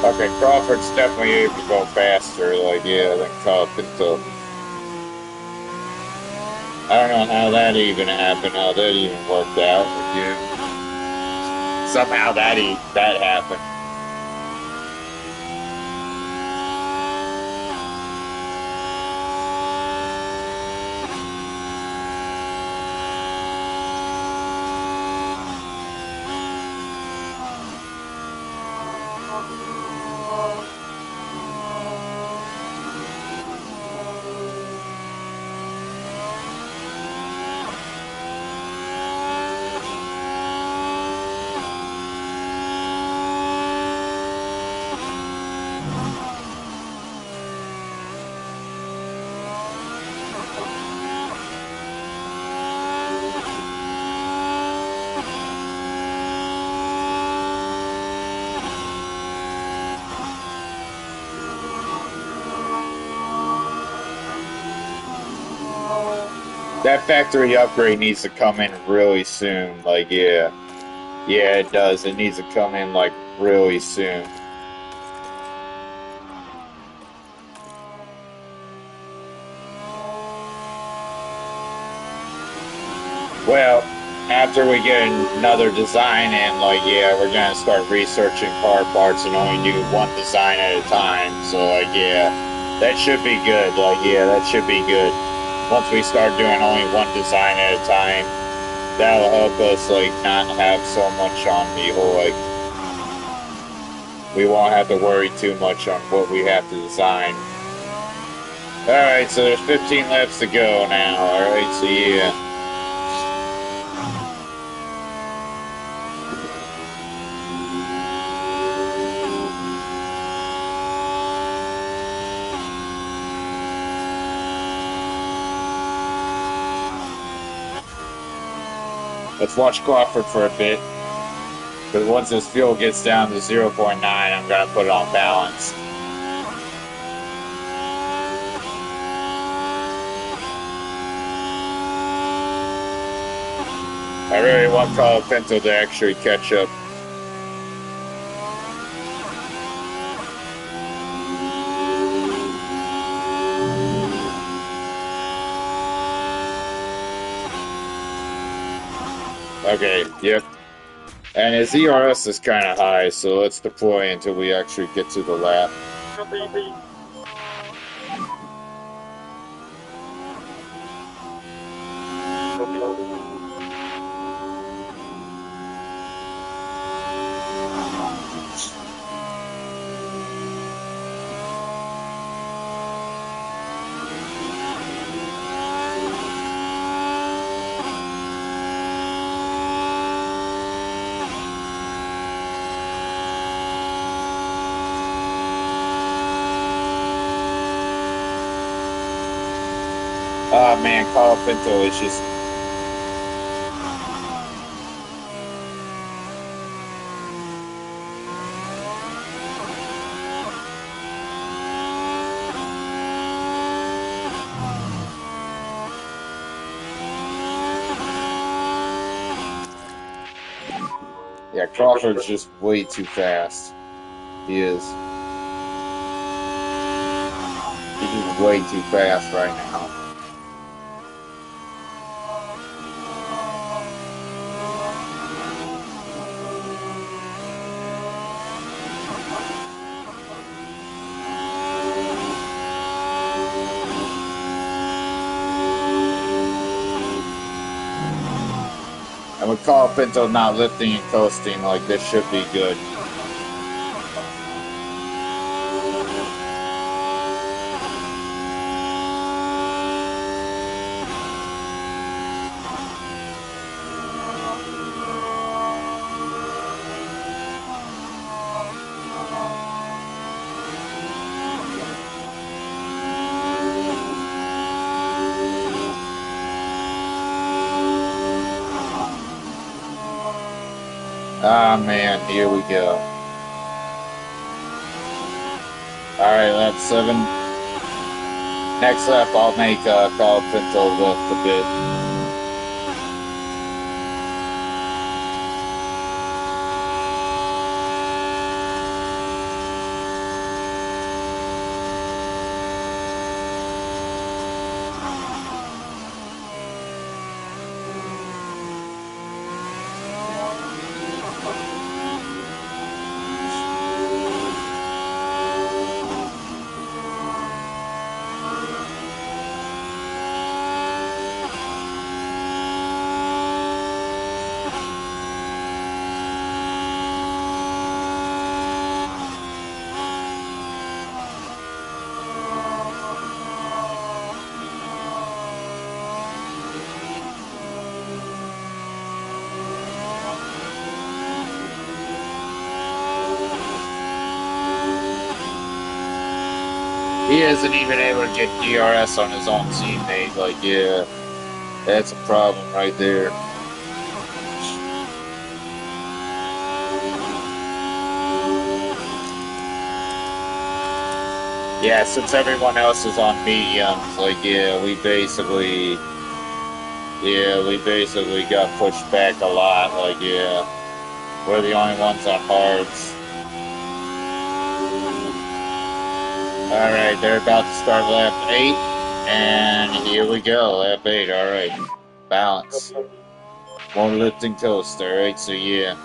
[SPEAKER 1] Okay, Crawford's definitely able to go faster, like, yeah, than Cup and stuff. I don't know how that even happened, how that even worked out with you. Somehow that happened. That factory upgrade needs to come in really soon. Like, yeah. Yeah, it does. It needs to come in, like, really soon. Well, after we get another design in, like, yeah, we're gonna start researching car parts and only do one design at a time. So, like, yeah, that should be good. Like, yeah, that should be good. Once we start doing only one design at a time. That'll help us, like, not have so much on the whole, like, we won't have to worry too much on what we have to design. Alright, so there's 15 laps to go now. Alright, so yeah. Let's watch Crawford for a bit. Because once this fuel gets down to 0.9, I'm going to put it on balance. I really want Colapinto to actually catch up. Okay, yep. And his ERS is kind of high, so let's deploy until we actually get to the lap.
[SPEAKER 2] Copy.
[SPEAKER 1] Oh man, Colapinto is just... Yeah, Crawford's just way too fast. He is. He's just way too fast right now. And with Colapinto not lifting and coasting, like, this should be good. Ah, man, here we go. Alright, lap 7. Next lap, I'll make Colapinto lift a bit. He isn't even able to get DRS on his own teammate. Like, yeah, that's a problem right there. Yeah, since everyone else is on mediums, like, yeah, we basically got pushed back a lot. Like, yeah, we're the only ones on hards. Alright, they're about to start lap 8, and here we go, lap 8, alright. Balance. More lift and coast, alright, so yeah.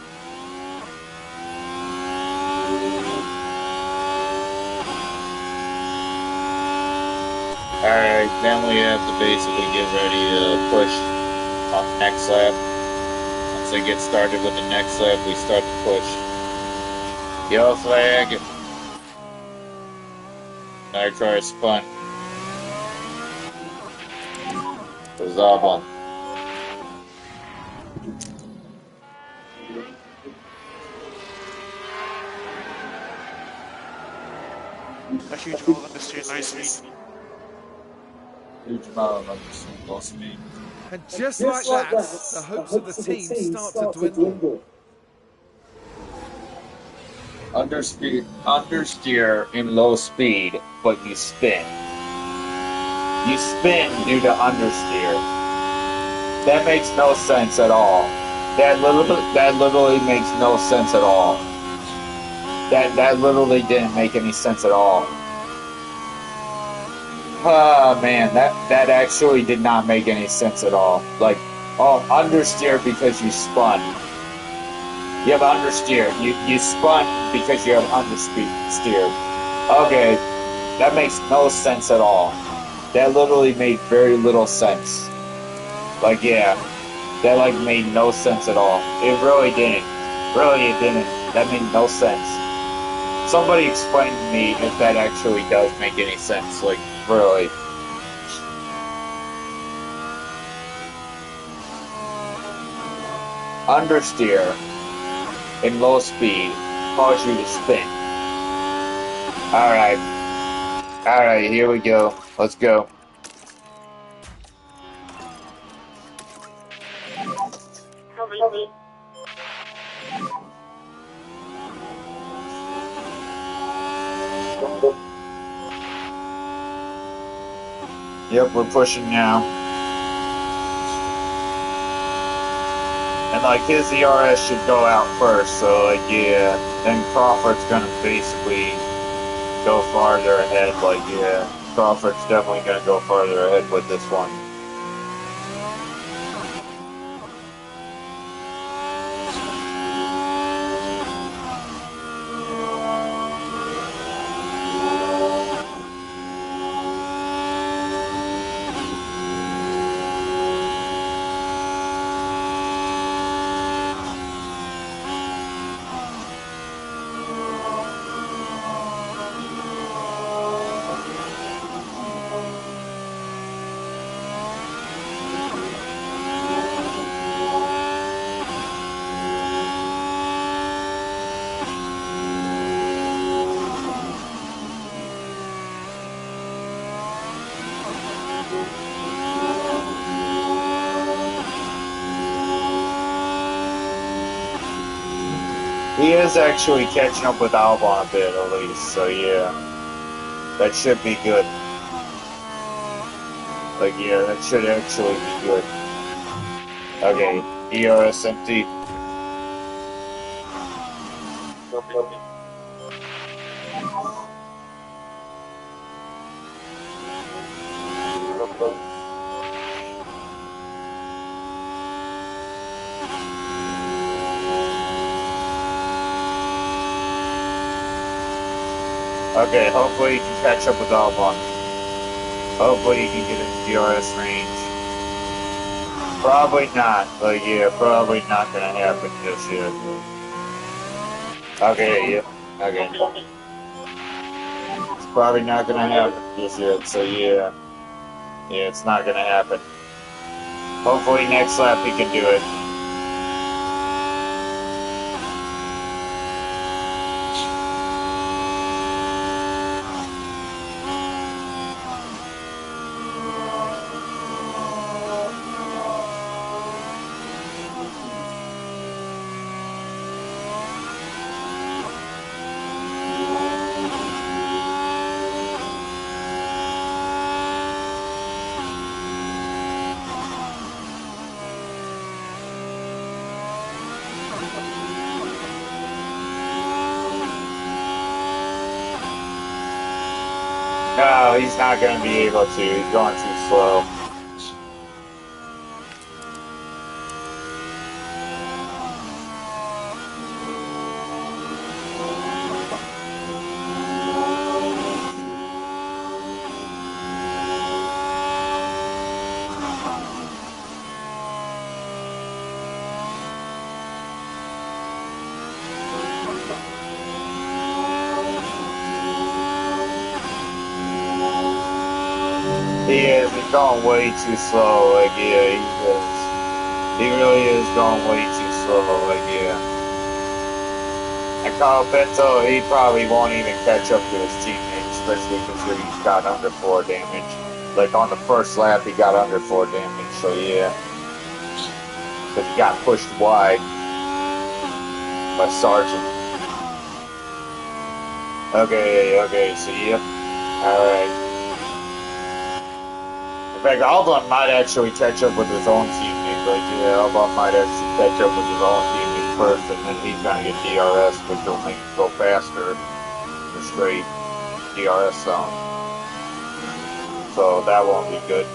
[SPEAKER 1] Alright, then we have to basically get ready to push on the next lap. once they get started with the next lap, we start to push. Yellow flag. That car is spun. It was Albon.
[SPEAKER 2] A huge amount of understeer, low speed.
[SPEAKER 1] Huge amount of understeer, low speed.
[SPEAKER 3] And just like that, the hopes of the team start to dwindle.
[SPEAKER 1] Understeer in low speed, but you spin. You spin due to understeer. That makes no sense at all. That literally makes no sense at all. That literally didn't make any sense at all. Oh man, that actually did not make any sense at all. Like, oh, understeer because you spun. You have understeer. You spun because you have understeer. Okay, that makes no sense at all. That literally made very little sense. Like, yeah, that like made no sense at all. It really didn't. Really, it didn't. That made no sense. Somebody explain to me if that actually does make any sense. Like, really. Understeer in low speed cause you to spin. Alright. Alright, here we go. Let's go. Yep, we're pushing now. And like his ERS should go out first, so like yeah, then Crawford's gonna basically go farther ahead, like yeah. Crawford's definitely gonna go farther ahead with this one. He is actually catching up with Albon a bit, at least, so yeah. That should be good. Like, yeah, that should actually be good. Okay, ERS empty. Okay, hopefully you can catch up with Albon. Hopefully you can get into DRS range. Probably not, but yeah, probably not gonna happen just yet. Okay, yep, okay. It's probably not gonna happen just yet, so yeah. Yeah, it's not gonna happen. Hopefully next lap he can do it. No, he's not going to be able to. He's going too slow. going way too slow. Like, yeah, he is. He really is going way too slow. Like, yeah. And Kyle Bento, he probably won't even catch up to his teammates, especially because he's got under 4 damage. Like, on the first lap, he got under 4 damage, so yeah. Because he got pushed wide by Sargent. Okay, see ya. Alright. In fact, Albon might actually catch up with his own teammate. Like, yeah, Albon might actually catch up with his own teammate first, and then he's gonna get DRS, which will make him go faster in the straight DRS zone. So that won't be good.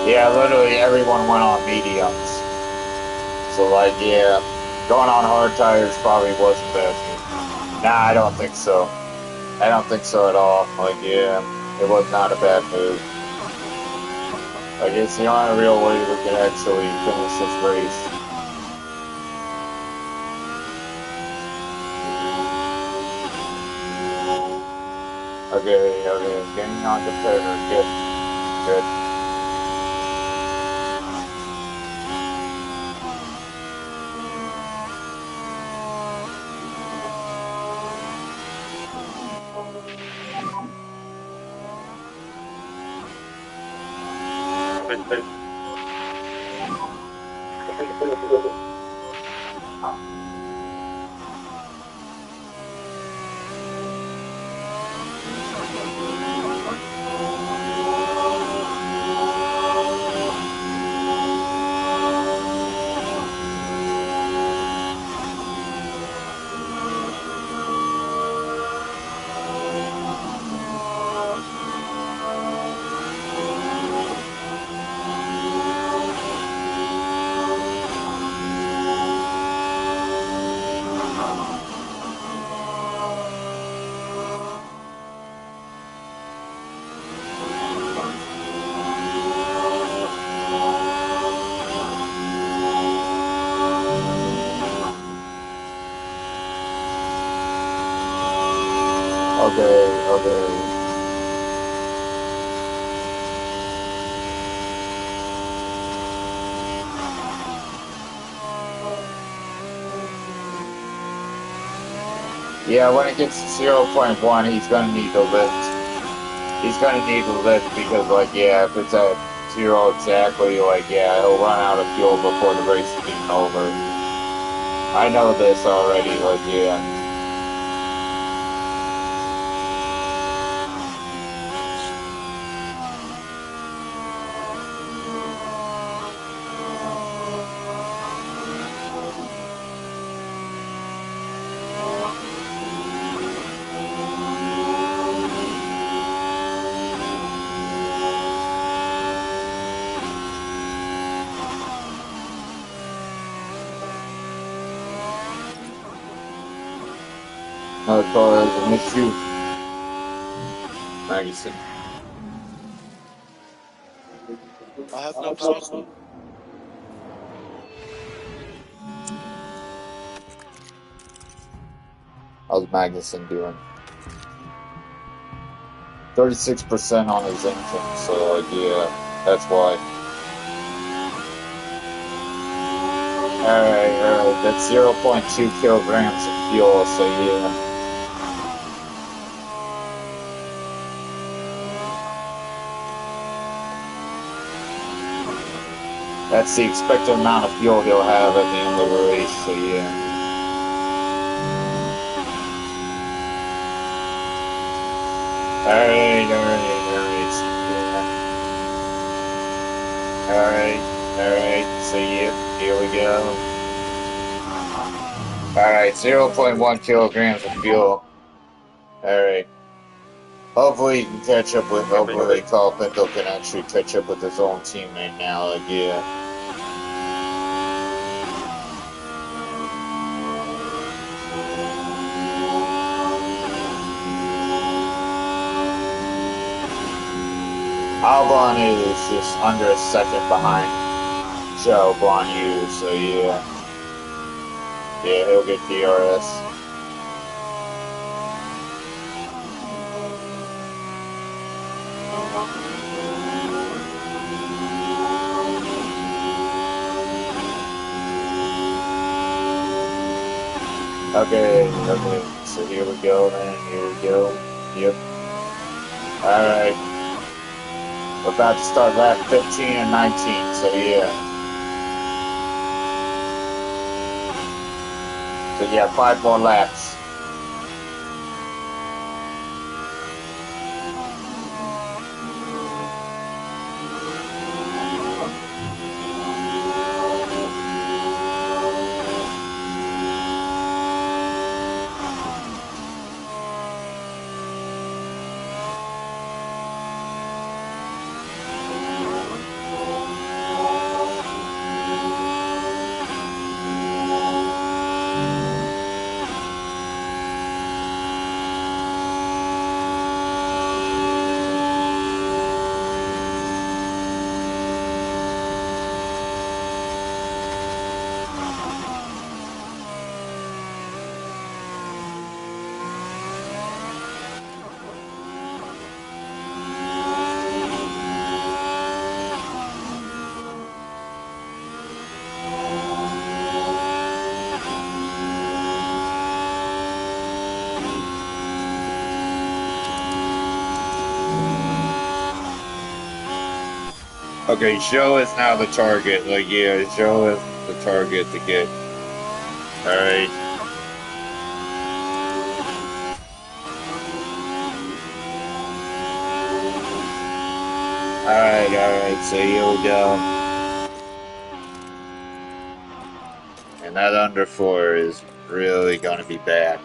[SPEAKER 1] Yeah, literally everyone went on mediums. So, like, yeah, going on hard tires probably wasn't bad. Nah, I don't think so. I don't think so at all. Like, yeah, it was not a bad move. Like, it's the only real way we can actually finish this race. Okay, getting on competitor, good. Okay. Yeah, when it gets to 0.1, he's gonna need to lift. He's gonna need to lift because, like, yeah, if it's at 0 exactly, like, yeah, he'll run out of fuel before the race is even over. I know this already, like, yeah. Another car has an issue. Magnussen.
[SPEAKER 2] I have no problem.
[SPEAKER 1] How's Magnussen doing? 36% on his engine, so, like, yeah, that's why. Alright, that's 0.2 kilograms of fuel, so yeah. That's the expected amount of fuel he'll have at the end of the race, so yeah. Alright. So yeah, here we go. Alright, 0.1 kilograms of fuel. Alright. Hopefully he can catch up with, hopefully Colapinto can actually catch up with his own teammate now, like, yeah. Albon is just under a second behind Joe Guanyu, so yeah. Yeah, he'll get DRS. Okay, so here we go, man, here we go. Yep. Alright. We're about to start lap 15 and 19, so yeah. So yeah, 5 more laps. Okay, Joe is now the target. Like, yeah, Joe is the target to get. Alright. Alright, so here we go. And that under 4 is really gonna be bad.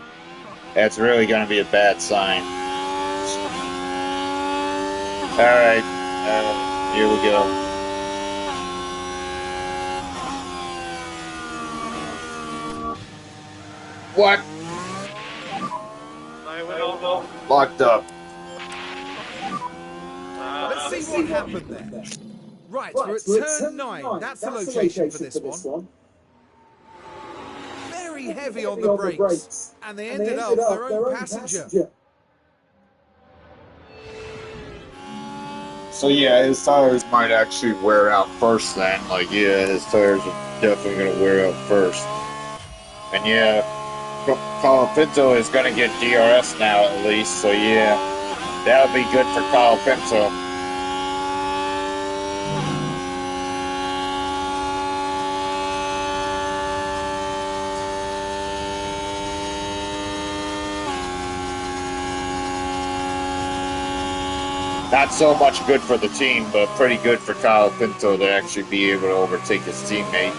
[SPEAKER 1] That's really gonna be a bad sign. Alright, here we go. What? Locked up.
[SPEAKER 3] Let's see what happened there. Right, we're at turn 9. That's the location for this one. Very heavy on the brakes, and they ended up their own passenger.
[SPEAKER 1] So yeah, his tires might actually wear out first then. Like, yeah, his tires are definitely going to wear out first. And yeah, Colapinto is going to get DRS now at least, so yeah, that'll be good for Colapinto. Not so much good for the team, but pretty good for Colapinto to actually be able to overtake his teammate.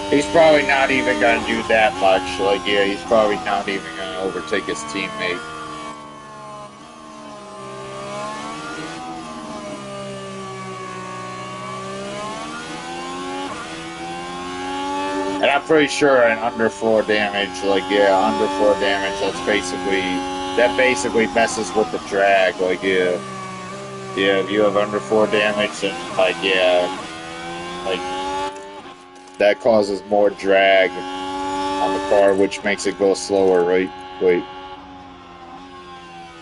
[SPEAKER 1] He's probably not even going to do that much. Like, yeah, he's probably not even going to overtake his teammate. And I'm pretty sure an under 4 damage, like, yeah, under 4 damage, that basically messes with the drag, like, yeah. Yeah, if you have under 4 damage, then, like, yeah, like, that causes more drag on the car, which makes it go slower, right? Wait.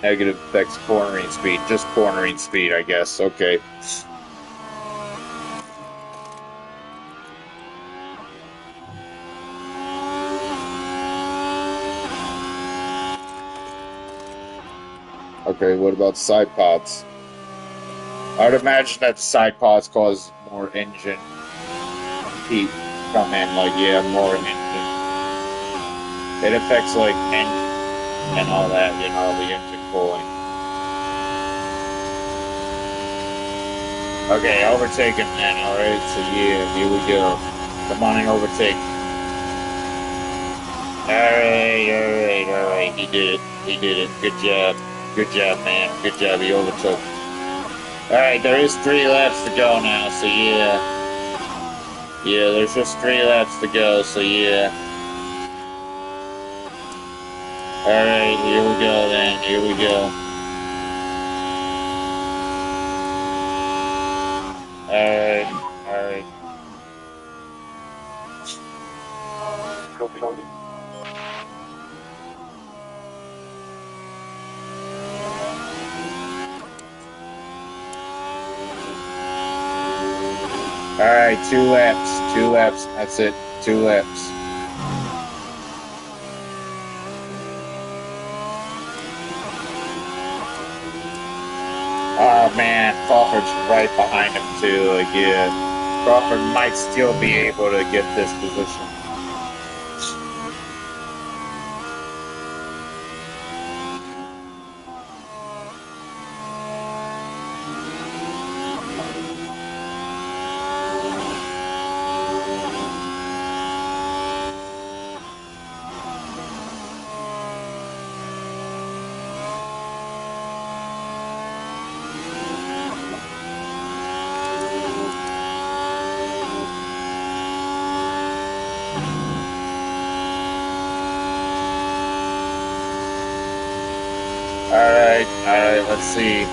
[SPEAKER 1] Negative affects cornering speed, just cornering speed, I guess, okay. Okay, what about side pods? I would imagine that side pods cause more engine heat come in, like, yeah, more engine. It affects, like, engine and all that, you know, the engine cooling. Okay, overtaking then, alright, so yeah, here we go. Come on and overtake. Alright, he did it, good job. Good job, man, good job, he overtook. Alright, there is 3 laps to go now, so yeah. Yeah, there's just 3 laps to go, so yeah. Alright, here we go then, here we go. Alright. Alright, 2 laps, that's it, 2 laps. Oh man, Crawford's right behind him too, like, yeah. Crawford might still be able to get this position. Alright, let's see.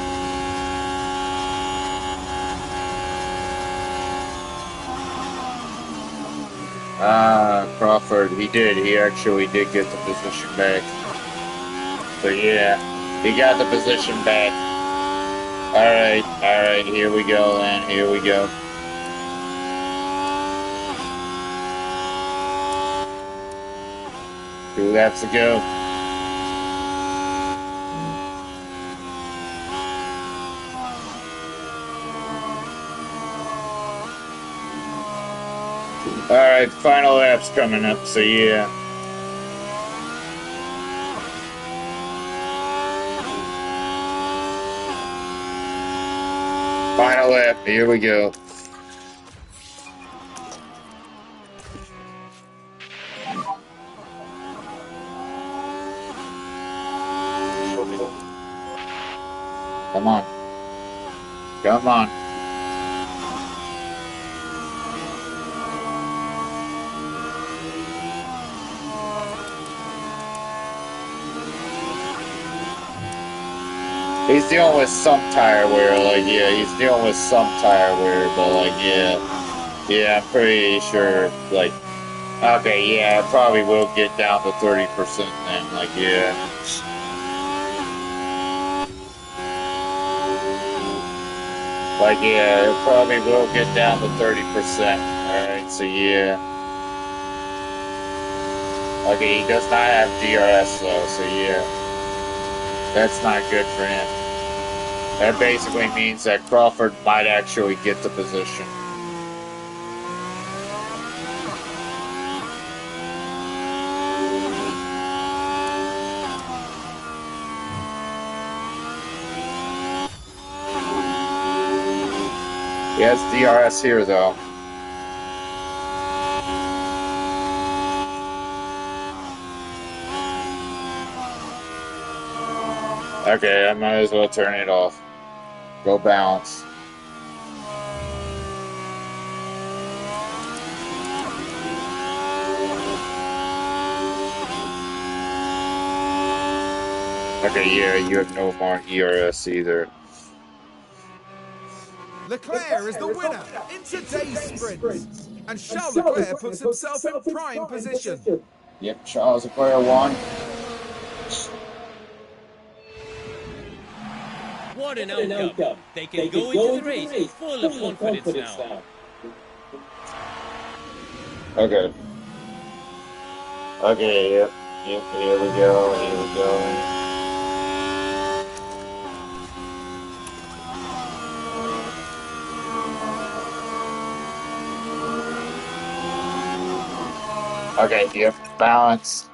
[SPEAKER 1] Crawford, he actually did get the position back. So yeah, he got the position back. Alright, here we go then, here we go. Two laps to go. Alright, final lap's coming up, so yeah. Final lap, here we go. Come on. Come on. He's dealing with some tire wear, like, yeah, he's dealing with some tire wear, but, like, yeah, I'm pretty sure, like, okay, yeah, it probably will get down to 30% then, like, yeah. Like, yeah, it probably will get down to 30%, alright, so yeah. Okay, he does not have DRS though, so yeah. That's not good for him. That basically means that Crawford might actually get the position. He has DRS here though. Okay, I might as well turn it off. Go balance. Okay, yeah, you have no more ERS either.
[SPEAKER 3] Leclerc is the winner in today's sprint. And Charles Leclerc puts himself in prime position.
[SPEAKER 1] Yep, Charles Leclerc won.
[SPEAKER 5] What an outcome. They can go into the race full of confidence now.
[SPEAKER 1] Okay. Okay, yep, here we go. Okay, yep, balance.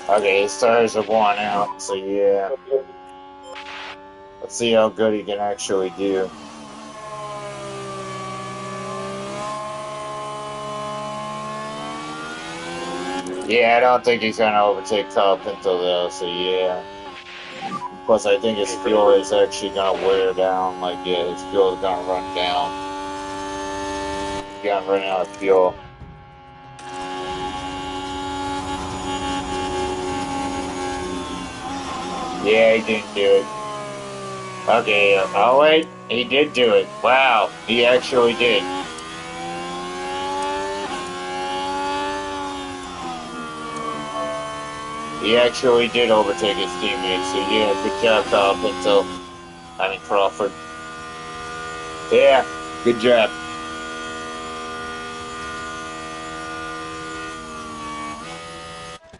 [SPEAKER 1] Okay, his tires are worn out, so yeah. Let's see how good he can actually do. Yeah, I don't think he's gonna overtake Kyle Pinto though, so yeah. Plus, I think his fuel is actually gonna wear down. Like, yeah, his fuel is gonna run down. He's gonna run out of fuel. Yeah, he didn't do it. Okay, oh wait, he did do it. Wow, he actually did. He actually did overtake his teammates, so yeah, good job, Kyle Pinto. I mean, Crawford. Yeah, good job.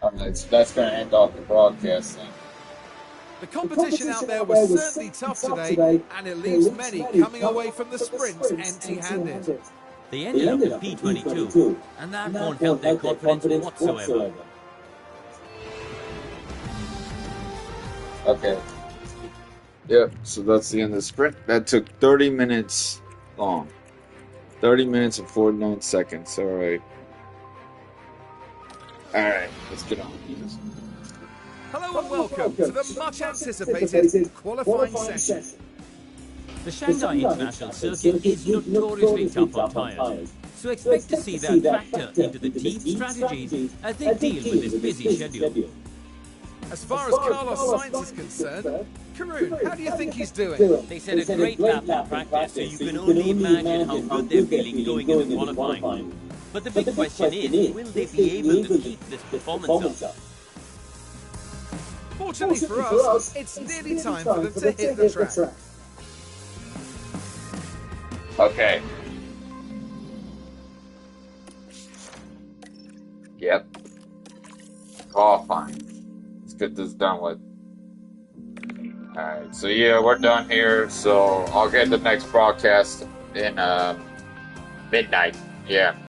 [SPEAKER 1] Alright, so that's going to end off the broadcast then.
[SPEAKER 3] The competition out there was certainly tough today, and it leaves many coming away from the sprint empty-handed.
[SPEAKER 5] They ended up with P22, and that won't help their confidence whatsoever.
[SPEAKER 1] Okay. Yep, so that's the end of the sprint. That took 30 minutes long. 30 minutes and 49 seconds. Alright. Alright, let's get on with this.
[SPEAKER 3] Hello and welcome to the much anticipated qualifying session.
[SPEAKER 5] The Shanghai International Circuit is notoriously tough on tyres, so expect to see that factor into the team's strategies as they deal with this busy schedule.
[SPEAKER 3] As far as Carlos Sainz is concerned, Karun, how do you think he's doing?
[SPEAKER 5] They set a great lap in practice, so you can only imagine how good they're feeling going into qualifying. But the big question is, will they be able to keep this performance up?
[SPEAKER 3] Fortunately for us, it's nearly time for them to hit the track.
[SPEAKER 1] Okay. Yep. Qualifying. Let's get this done with. Alright, so yeah, we're done here. So I'll get the next broadcast in midnight. Yeah.